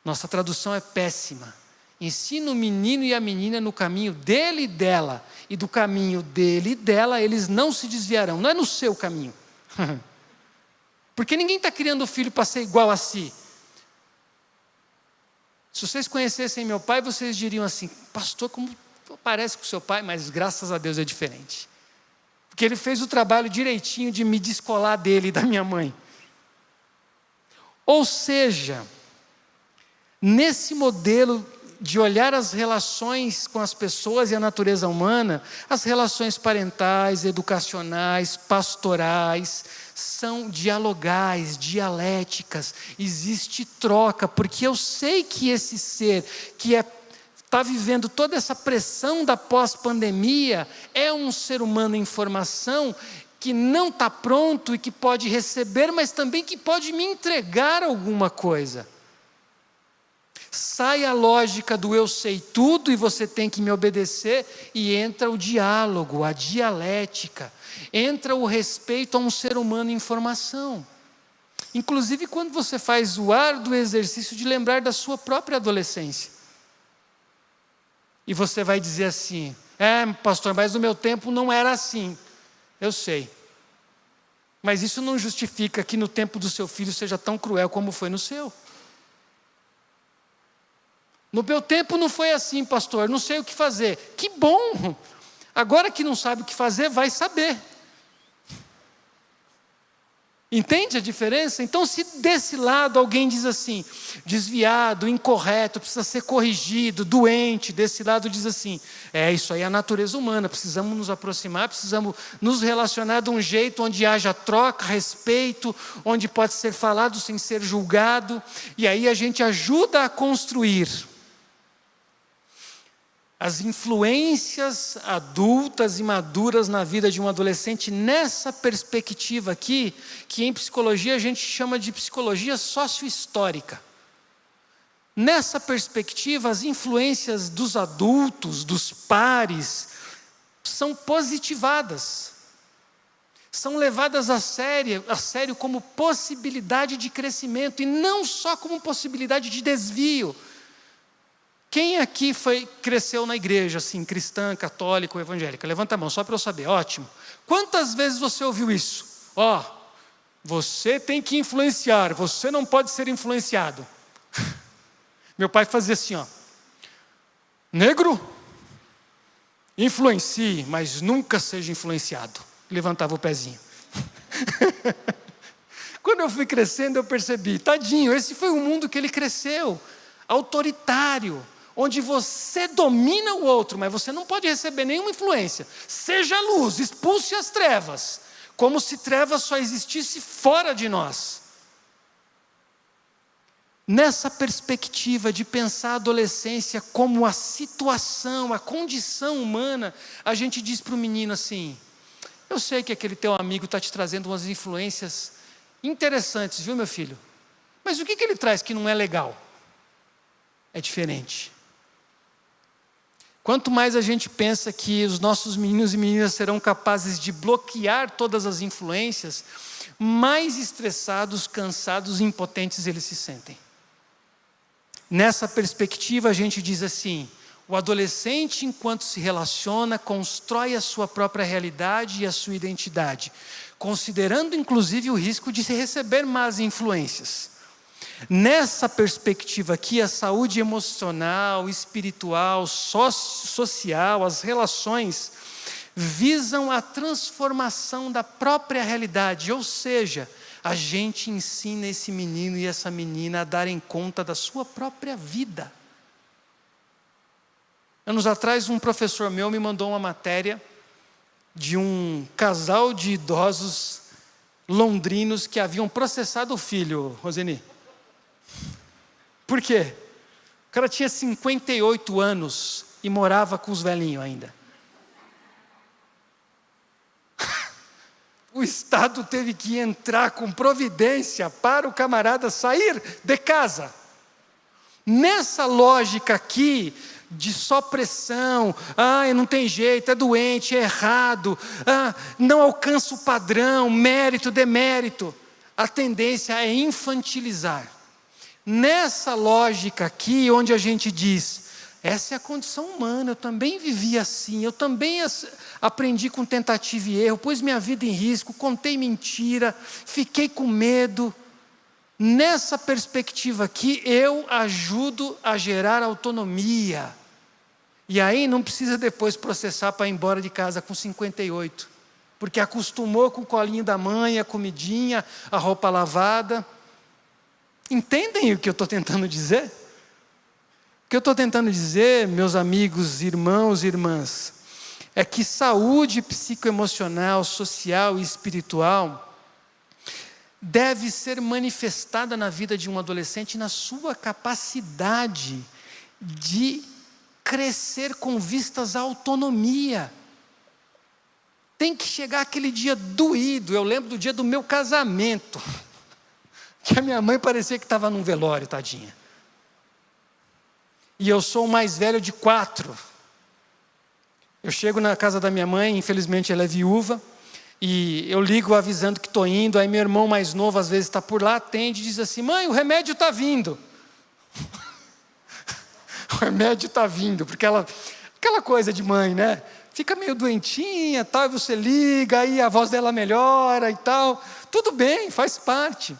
Speaker 7: Nossa tradução é péssima. Ensina o menino e a menina no caminho dele e dela. E do caminho dele e dela, eles não se desviarão. Não é no seu caminho. Porque ninguém está criando o filho para ser igual a si. Se vocês conhecessem meu pai, vocês diriam assim, pastor, como parece com o seu pai, mas graças a Deus é diferente. Porque ele fez o trabalho direitinho de me descolar dele e da minha mãe. Ou seja, nesse modelo de olhar as relações com as pessoas e a natureza humana, as relações parentais, educacionais, pastorais, são dialogais, dialéticas, existe troca, porque eu sei que esse ser que está vivendo toda essa pressão da pós-pandemia é um ser humano em formação que não está pronto e que pode receber, mas também que pode me entregar alguma coisa. Sai a lógica do eu sei tudo e você tem que me obedecer, e entra o diálogo, a dialética, entra o respeito a um ser humano em formação. Inclusive quando você faz o árduo exercício de lembrar da sua própria adolescência. E você vai dizer assim: pastor, mas no meu tempo não era assim. Eu sei. Mas isso não justifica que no tempo do seu filho seja tão cruel como foi no seu. No meu tempo não foi assim, pastor, não sei o que fazer. Que bom! Agora que não sabe o que fazer, vai saber. Entende a diferença? Então, se desse lado alguém diz assim, desviado, incorreto, precisa ser corrigido, doente, desse lado diz assim, isso aí é a natureza humana, precisamos nos aproximar, precisamos nos relacionar de um jeito onde haja troca, respeito, onde pode ser falado sem ser julgado, e aí a gente ajuda a construir as influências adultas e maduras na vida de um adolescente nessa perspectiva aqui, que em psicologia a gente chama de psicologia sociohistórica. Nessa perspectiva, as influências dos adultos, dos pares, são positivadas. São levadas a sério como possibilidade de crescimento, e não só como possibilidade de desvio. Quem aqui cresceu na igreja, assim, cristã, católica ou evangélica? Levanta a mão, só para eu saber. Ótimo. Quantas vezes você ouviu isso? Você tem que influenciar, você não pode ser influenciado. Meu pai fazia assim, negro, influencie, mas nunca seja influenciado. Levantava o pezinho. Quando eu fui crescendo, eu percebi, tadinho, esse foi o mundo que ele cresceu, autoritário, onde você domina o outro, mas você não pode receber nenhuma influência. Seja luz, expulse as trevas, como se trevas só existisse fora de nós. Nessa perspectiva de pensar a adolescência como a situação, a condição humana, a gente diz para o menino assim, eu sei que aquele teu amigo está te trazendo umas influências interessantes, viu, meu filho? Mas o que ele traz que não é legal? É diferente. Quanto mais a gente pensa que os nossos meninos e meninas serão capazes de bloquear todas as influências, mais estressados, cansados e impotentes eles se sentem. Nessa perspectiva a gente diz assim, o adolescente enquanto se relaciona, constrói a sua própria realidade e a sua identidade, considerando inclusive o risco de receber más influências. Nessa perspectiva aqui, a saúde emocional, espiritual, social, as relações, visam a transformação da própria realidade, ou seja, a gente ensina esse menino e essa menina a darem conta da sua própria vida. Anos atrás, um professor meu me mandou uma matéria de um casal de idosos londrinos que haviam processado o filho, Roseni. Por quê? O cara tinha 58 anos e morava com os velhinhos ainda. O Estado teve que entrar com providência para o camarada sair de casa. Nessa lógica aqui, de só pressão, não tem jeito, é doente, é errado, não alcança o padrão, mérito, demérito, a tendência é infantilizar. Nessa lógica aqui, onde a gente diz, essa é a condição humana, eu também vivi assim, eu também aprendi com tentativa e erro, pus minha vida em risco, contei mentira, fiquei com medo. Nessa perspectiva aqui, eu ajudo a gerar autonomia. E aí não precisa depois processar para ir embora de casa com 58, porque acostumou com o colinho da mãe, a comidinha, a roupa lavada. Entendem o que eu estou tentando dizer? O que eu estou tentando dizer, meus amigos, irmãos e irmãs, é que saúde psicoemocional, social e espiritual deve ser manifestada na vida de um adolescente na sua capacidade de crescer com vistas à autonomia. Tem que chegar aquele dia doído. Eu lembro do dia do meu casamento, que a minha mãe parecia que estava num velório, tadinha. E eu sou o mais velho de 4. Eu chego na casa da minha mãe, infelizmente ela é viúva, e eu ligo avisando que estou indo, aí meu irmão mais novo às vezes está por lá, atende e diz assim: mãe, o remédio está vindo. O remédio está vindo, porque aquela coisa de mãe, né? Fica meio doentinha, tal, e você liga, aí a voz dela melhora e tal. Tudo bem, faz parte.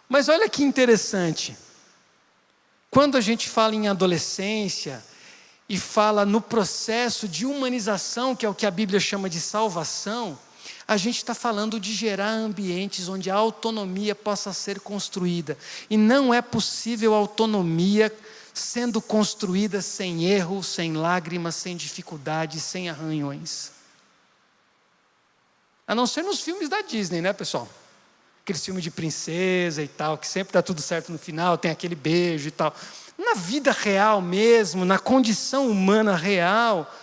Speaker 7: Mas olha que interessante. Quando a gente fala em adolescência e fala no processo de humanização, que é o que a Bíblia chama de salvação, a gente está falando de gerar ambientes onde a autonomia possa ser construída. E não é possível autonomia sendo construída sem erro, sem lágrimas, sem dificuldades, sem arranhões. A não ser nos filmes da Disney, né, pessoal? Aqueles filmes de princesa e tal, que sempre dá tudo certo no final, tem aquele beijo e tal. Na vida real mesmo, na condição humana real,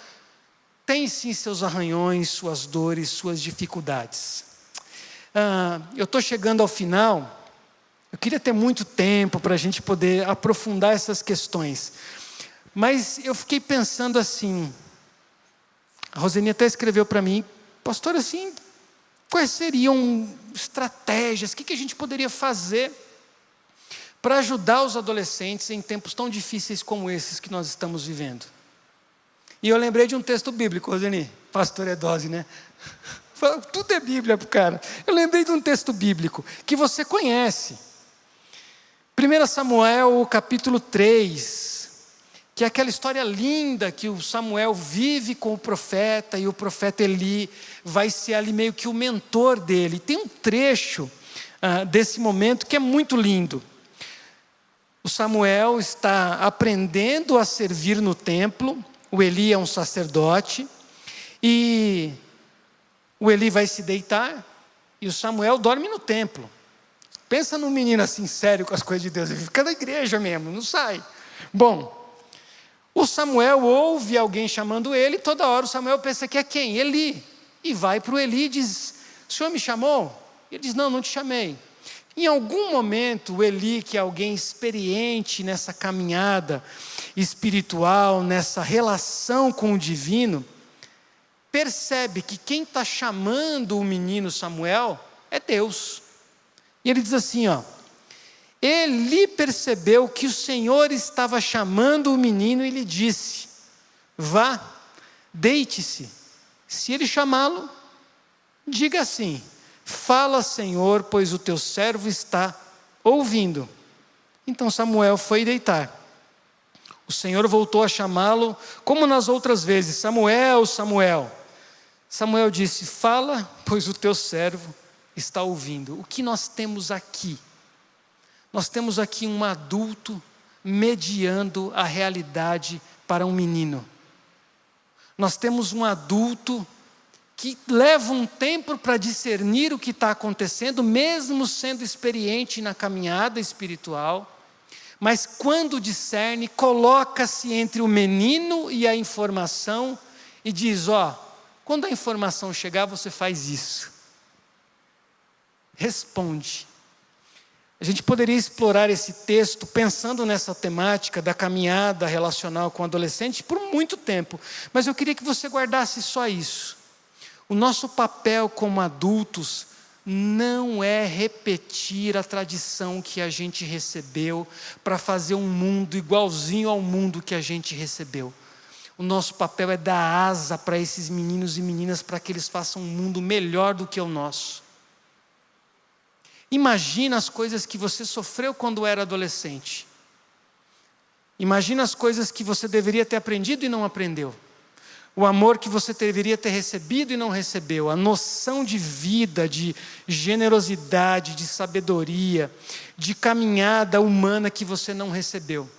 Speaker 7: tem sim seus arranhões, suas dores, suas dificuldades. Eu estou chegando ao final. Eu queria ter muito tempo para a gente poder aprofundar essas questões. Mas eu fiquei pensando assim, a Roseni até escreveu para mim: pastor, assim, quais seriam estratégias, o que a gente poderia fazer para ajudar os adolescentes em tempos tão difíceis como esses que nós estamos vivendo? E eu lembrei de um texto bíblico, Roseni, pastor é dose, né? Tudo é Bíblia para o cara. Eu lembrei de um texto bíblico que você conhece. 1 Samuel, capítulo 3, que é aquela história linda que o Samuel vive com o profeta, e o profeta Eli vai ser ali meio que o mentor dele. Tem um trecho desse momento que é muito lindo. O Samuel está aprendendo a servir no templo, o Eli é um sacerdote, e o Eli vai se deitar, e o Samuel dorme no templo. Pensa num menino assim, sério com as coisas de Deus, ele fica na igreja mesmo, não sai. Bom, o Samuel ouve alguém chamando ele, e toda hora o Samuel pensa que é quem? Eli. E vai para o Eli e diz: o senhor me chamou? Ele diz: não, não te chamei. Em algum momento, o Eli, que é alguém experiente nessa caminhada espiritual, nessa relação com o divino, percebe que quem está chamando o menino Samuel é Deus. E ele diz assim, Eli percebeu que o Senhor estava chamando o menino e lhe disse: vá, deite-se. Se ele chamá-lo, diga assim: fala, Senhor, pois o teu servo está ouvindo. Então Samuel foi deitar. O Senhor voltou a chamá-lo, como nas outras vezes: Samuel, Samuel. Samuel disse: fala, pois o teu servo está ouvindo. O que nós temos aqui? Nós temos aqui um adulto mediando a realidade para um menino. Nós temos um adulto que leva um tempo para discernir o que está acontecendo, mesmo sendo experiente na caminhada espiritual, mas quando discerne, coloca-se entre o menino e a informação e diz: quando a informação chegar, você faz isso. Responde. A gente poderia explorar esse texto pensando nessa temática da caminhada relacional com o adolescente por muito tempo, mas eu queria que você guardasse só isso. O nosso papel como adultos não é repetir a tradição que a gente recebeu para fazer um mundo igualzinho ao mundo que a gente recebeu. O nosso papel é dar asa para esses meninos e meninas para que eles façam um mundo melhor do que o nosso. Imagina as coisas que você sofreu quando era adolescente. Imagina as coisas que você deveria ter aprendido e não aprendeu. O amor que você deveria ter recebido e não recebeu. A noção de vida, de generosidade, de sabedoria, de caminhada humana que você não recebeu.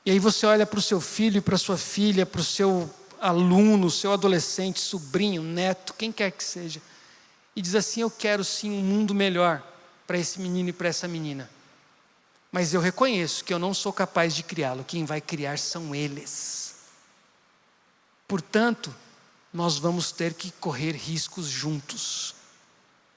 Speaker 7: E aí você olha para o seu filho, para a sua filha, para o seu aluno, seu adolescente, sobrinho, neto, quem quer que seja, e diz assim: eu quero sim um mundo melhor para esse menino e para essa menina. Mas eu reconheço que eu não sou capaz de criá-lo, quem vai criar são eles. Portanto, nós vamos ter que correr riscos juntos.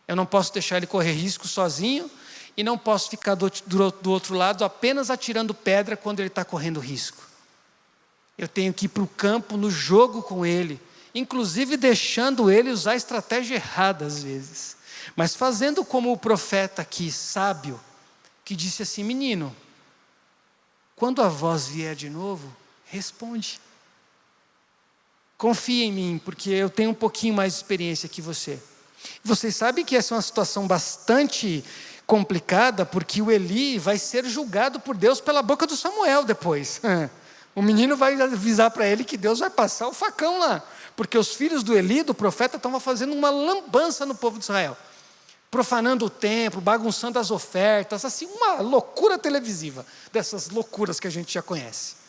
Speaker 7: Eu não posso deixar ele correr riscos sozinho, e não posso ficar do outro lado apenas atirando pedra quando ele está correndo risco. Eu tenho que ir para o campo, no jogo com ele, inclusive deixando ele usar a estratégia errada às vezes, mas fazendo como o profeta aqui, sábio, que disse assim: menino, quando a voz vier de novo, responde. Confia em mim, porque eu tenho um pouquinho mais de experiência que você. Vocês sabem que essa é uma situação bastante complicada, porque o Eli vai ser julgado por Deus pela boca do Samuel depois. O menino vai avisar para ele que Deus vai passar o facão lá, porque os filhos do Eli, do profeta, estavam fazendo uma lambança no povo de Israel, profanando o templo, bagunçando as ofertas, assim, uma loucura televisiva, dessas loucuras que a gente já conhece.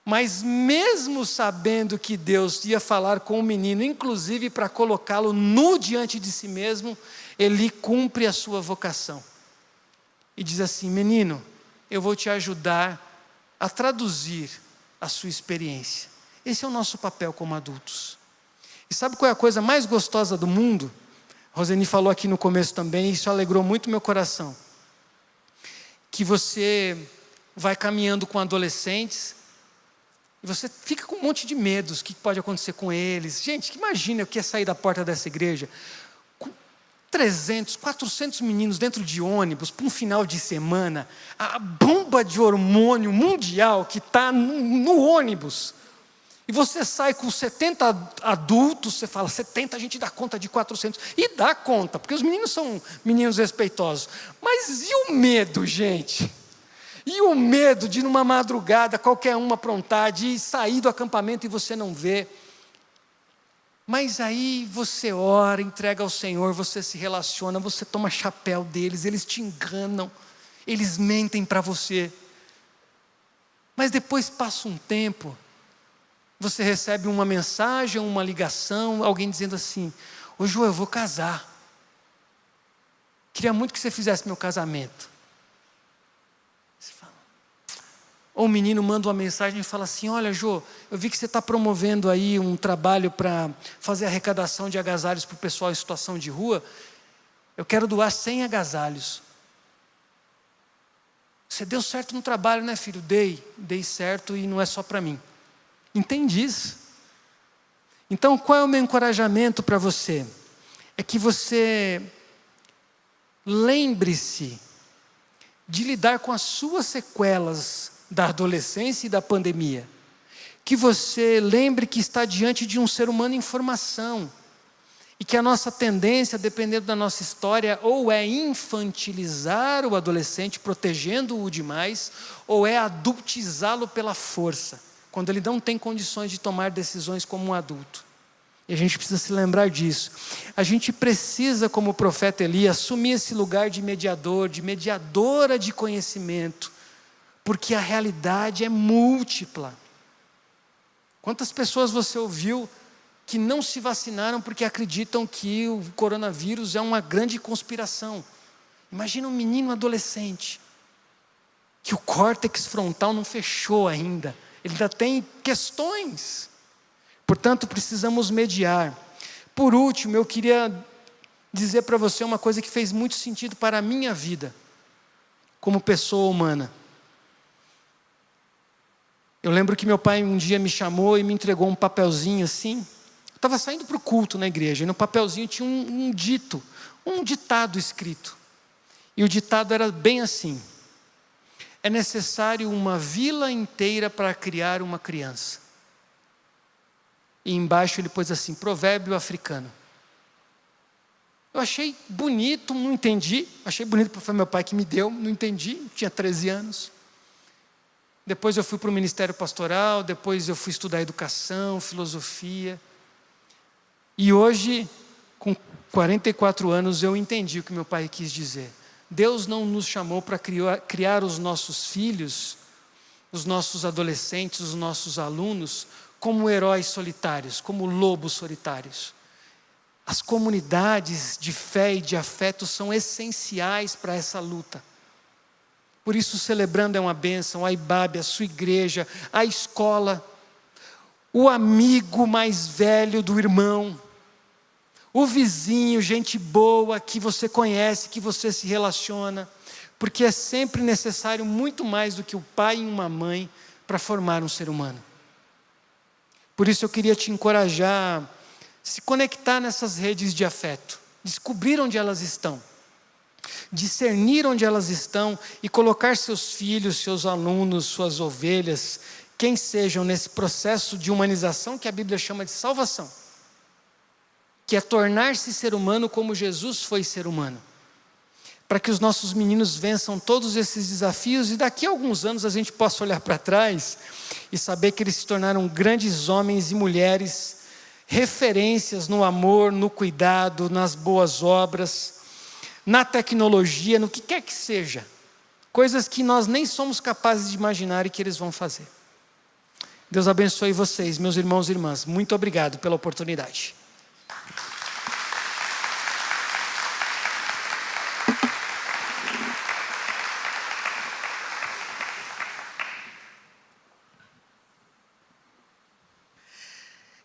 Speaker 7: Mas mesmo sabendo que Deus ia falar com o menino, inclusive para colocá-lo nu diante de si mesmo, Eli cumpre a sua vocação. E diz assim: menino, eu vou te ajudar a traduzir a sua experiência. Esse é o nosso papel como adultos. E sabe qual é a coisa mais gostosa do mundo? Roseni falou aqui no começo também, e isso alegrou muito meu coração. Que você vai caminhando com adolescentes, e você fica com um monte de medos, o que pode acontecer com eles. Gente, imagina o que é sair da porta dessa igreja, com 300, 400 meninos dentro de ônibus, para um final de semana, a bomba de hormônio mundial que está no ônibus. E você sai com 70 adultos, você fala, 70 a gente dá conta de 400. E dá conta, porque os meninos são meninos respeitosos. Mas e o medo, gente? E o medo de numa madrugada qualquer um aprontar, de sair do acampamento e você não vê. Mas aí você ora, entrega ao Senhor, você se relaciona, você toma chapéu deles, eles te enganam, eles mentem para você. Mas depois passa um tempo, você recebe uma mensagem, uma ligação, alguém dizendo assim: ô Jô, eu vou casar. Queria muito que você fizesse meu casamento. Você fala. Ou o menino manda uma mensagem e fala assim: olha, Jô, eu vi que você está promovendo aí um trabalho para fazer arrecadação de agasalhos para o pessoal em situação de rua. Eu quero doar 100 agasalhos. Você deu certo no trabalho, né, filho? Dei certo, e não é só para mim. Entende isso? Então, qual é o meu encorajamento para você? É que você lembre-se de lidar com as suas sequelas da adolescência e da pandemia. Que você lembre que está diante de um ser humano em formação. E que a nossa tendência, dependendo da nossa história, ou é infantilizar o adolescente, protegendo-o demais, ou é adultizá-lo pela força, quando ele não tem condições de tomar decisões como um adulto. E a gente precisa se lembrar disso. A gente precisa, como o profeta Eli, assumir esse lugar de mediador, de mediadora de conhecimento, porque a realidade é múltipla. Quantas pessoas você ouviu que não se vacinaram porque acreditam que o coronavírus é uma grande conspiração? Imagina um menino adolescente, que o córtex frontal não fechou ainda, ele ainda tem questões. Portanto, precisamos mediar. Por último, eu queria dizer para você uma coisa que fez muito sentido para a minha vida, como pessoa humana. Eu lembro que meu pai um dia me chamou e me entregou um papelzinho assim. Eu estava saindo para o culto na igreja, e no papelzinho tinha um ditado escrito. E o ditado era bem assim: é necessário uma vila inteira para criar uma criança. E embaixo ele pôs assim: provérbio africano. Eu achei bonito, não entendi. Achei bonito porque foi meu pai que me deu, não entendi, tinha 13 anos. Depois eu fui para o ministério pastoral, depois eu fui estudar educação, filosofia. E hoje, com 44 anos, eu entendi o que meu pai quis dizer. Deus não nos chamou para criar os nossos filhos, os nossos adolescentes, os nossos alunos, como heróis solitários, como lobos solitários. As comunidades de fé e de afeto são essenciais para essa luta. Por isso, Celebrando é uma bênção, a IBAB, a sua igreja, a escola, o amigo mais velho do irmão, o vizinho, gente boa que você conhece, que você se relaciona, porque é sempre necessário muito mais do que o pai e uma mãe para formar um ser humano. Por isso eu queria te encorajar a se conectar nessas redes de afeto, descobrir onde elas estão, discernir onde elas estão e colocar seus filhos, seus alunos, suas ovelhas, quem sejam nesse processo de humanização que a Bíblia chama de salvação, que é tornar-se ser humano como Jesus foi ser humano, para que os nossos meninos vençam todos esses desafios e daqui a alguns anos a gente possa olhar para trás e saber que eles se tornaram grandes homens e mulheres, referências no amor, no cuidado, nas boas obras, na tecnologia, no que quer que seja, coisas que nós nem somos capazes de imaginar e que eles vão fazer. Deus abençoe vocês, meus irmãos e irmãs. Muito obrigado pela oportunidade.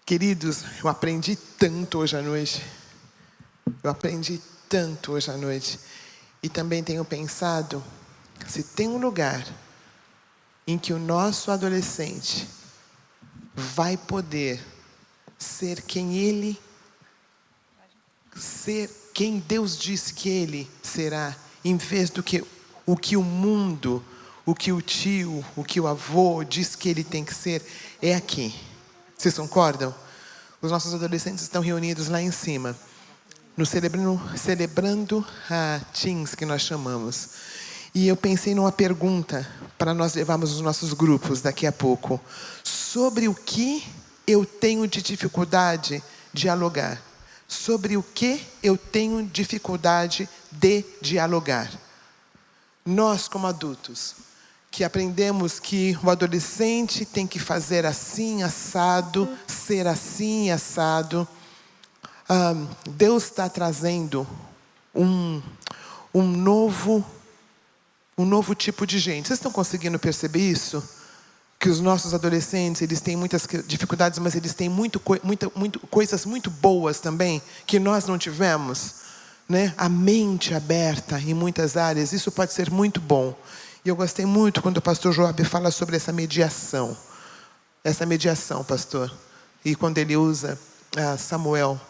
Speaker 3: Queridos, eu aprendi tanto hoje à noite. E também tenho pensado, se tem um lugar em que o nosso adolescente vai poder ser quem Deus disse que ele será, em vez do que o que o mundo, o que o tio, o que o avô diz que ele tem que ser, é aqui. Vocês concordam? Os nossos adolescentes estão reunidos lá em cima, no celebrando teens, que nós chamamos. E eu pensei numa pergunta para nós levarmos os nossos grupos daqui a pouco, sobre o que eu tenho de dificuldade de dialogar. Sobre o que eu tenho dificuldade de dialogar. Nós, como adultos, que aprendemos que o adolescente tem que fazer assim, assado, ser assim, assado. Deus está trazendo um novo tipo de gente. Vocês estão conseguindo perceber isso? Que os nossos adolescentes, eles têm muitas dificuldades, mas eles têm coisas muito boas também, que nós não tivemos, né? A mente aberta em muitas áreas, isso pode ser muito bom. E eu gostei muito quando o pastor Joab fala sobre essa mediação. Essa mediação, pastor. E quando ele usa Samuel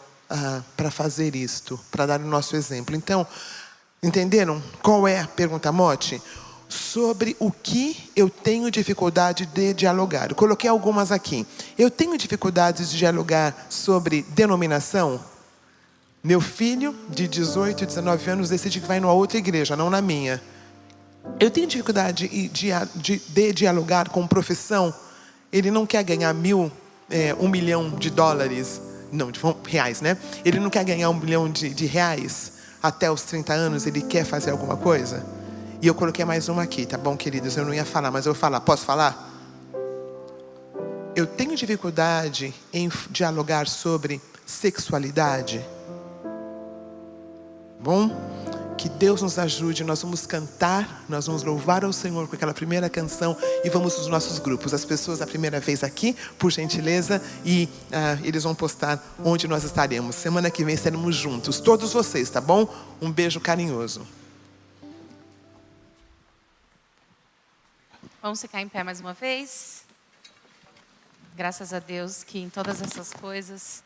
Speaker 3: para fazer isto, para dar o nosso exemplo. Então, entenderam qual é a pergunta mote? Sobre o que eu tenho dificuldade de dialogar. Eu coloquei algumas aqui. Eu tenho dificuldades de dialogar sobre denominação. Meu filho, de 18, 19 anos, decide que vai numa outra igreja, não na minha. Eu tenho dificuldade de dialogar com profissão. Ele não quer ganhar $1 milhão, não, de reais, né? Ele não quer ganhar $1 milhão de reais até os 30 anos, ele quer fazer alguma coisa. E eu coloquei mais uma aqui, tá bom, queridos? Eu não ia falar, mas eu vou falar. Posso falar? Eu tenho dificuldade em dialogar sobre sexualidade. Bom? Que Deus nos ajude, nós vamos cantar, nós vamos louvar ao Senhor com aquela primeira canção e vamos nos nossos grupos. As pessoas a primeira vez aqui, por gentileza, e eles vão postar onde nós estaremos. Semana que vem estaremos juntos, todos vocês, tá bom? Um beijo carinhoso.
Speaker 2: Vamos ficar em pé mais uma vez. Graças a Deus que em todas essas coisas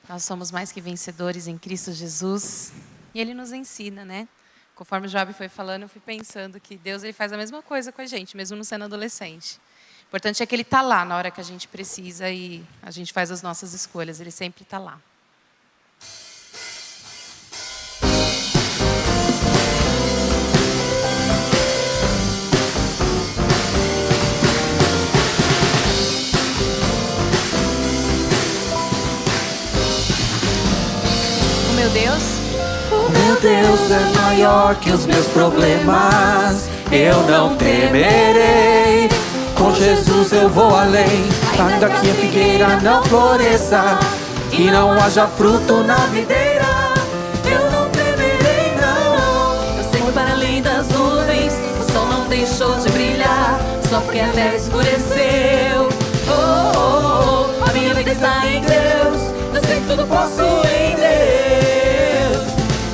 Speaker 2: nós somos mais que vencedores em Cristo Jesus. E Ele nos ensina, né? Conforme o Joab foi falando, eu fui pensando que Deus ele faz a mesma coisa com a gente, mesmo não sendo adolescente. O importante é que Ele está lá na hora que a gente precisa e a gente faz as nossas escolhas. Ele sempre está lá. O meu Deus Deus é maior que os meus problemas. Eu não temerei, com Jesus eu vou além.
Speaker 1: Ainda que a figueira não floresça
Speaker 2: e não haja fruto na videira, eu não temerei não. Eu sei que para além das nuvens o sol não deixou de brilhar, só porque a terra escureceu. Oh, oh, oh, a minha vida está em Deus, eu sei que tudo posso em Deus.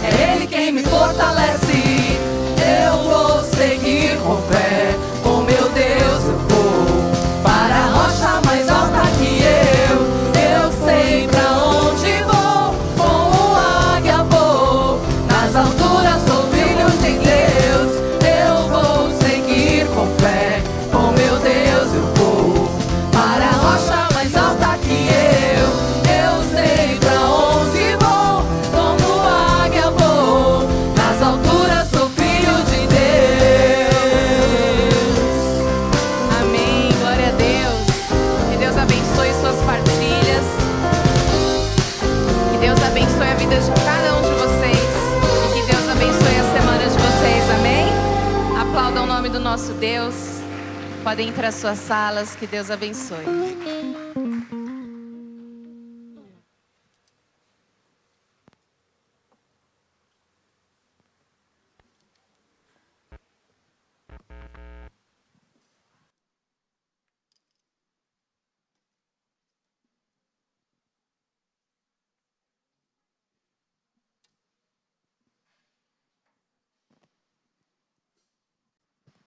Speaker 2: É Ele quem me fortalece, eu vou seguir com fé. Com meu Deus eu vou para a rocha mais alta que eu sei pra onde vou, com o águia vou, nas alturas sou filho de Deus. Eu vou seguir com fé, com meu Deus eu vou para a rocha mais alta que eu sei pra onde vou, como águia vou, nas alturas sou filho de Deus. Amém, glória a Deus. Que Deus abençoe suas partilhas. Que Deus abençoe a vida de cada um de vocês. E que Deus abençoe a semana de vocês, amém? Aplaudam o nome do nosso Deus. Podem ir para suas salas, que Deus abençoe.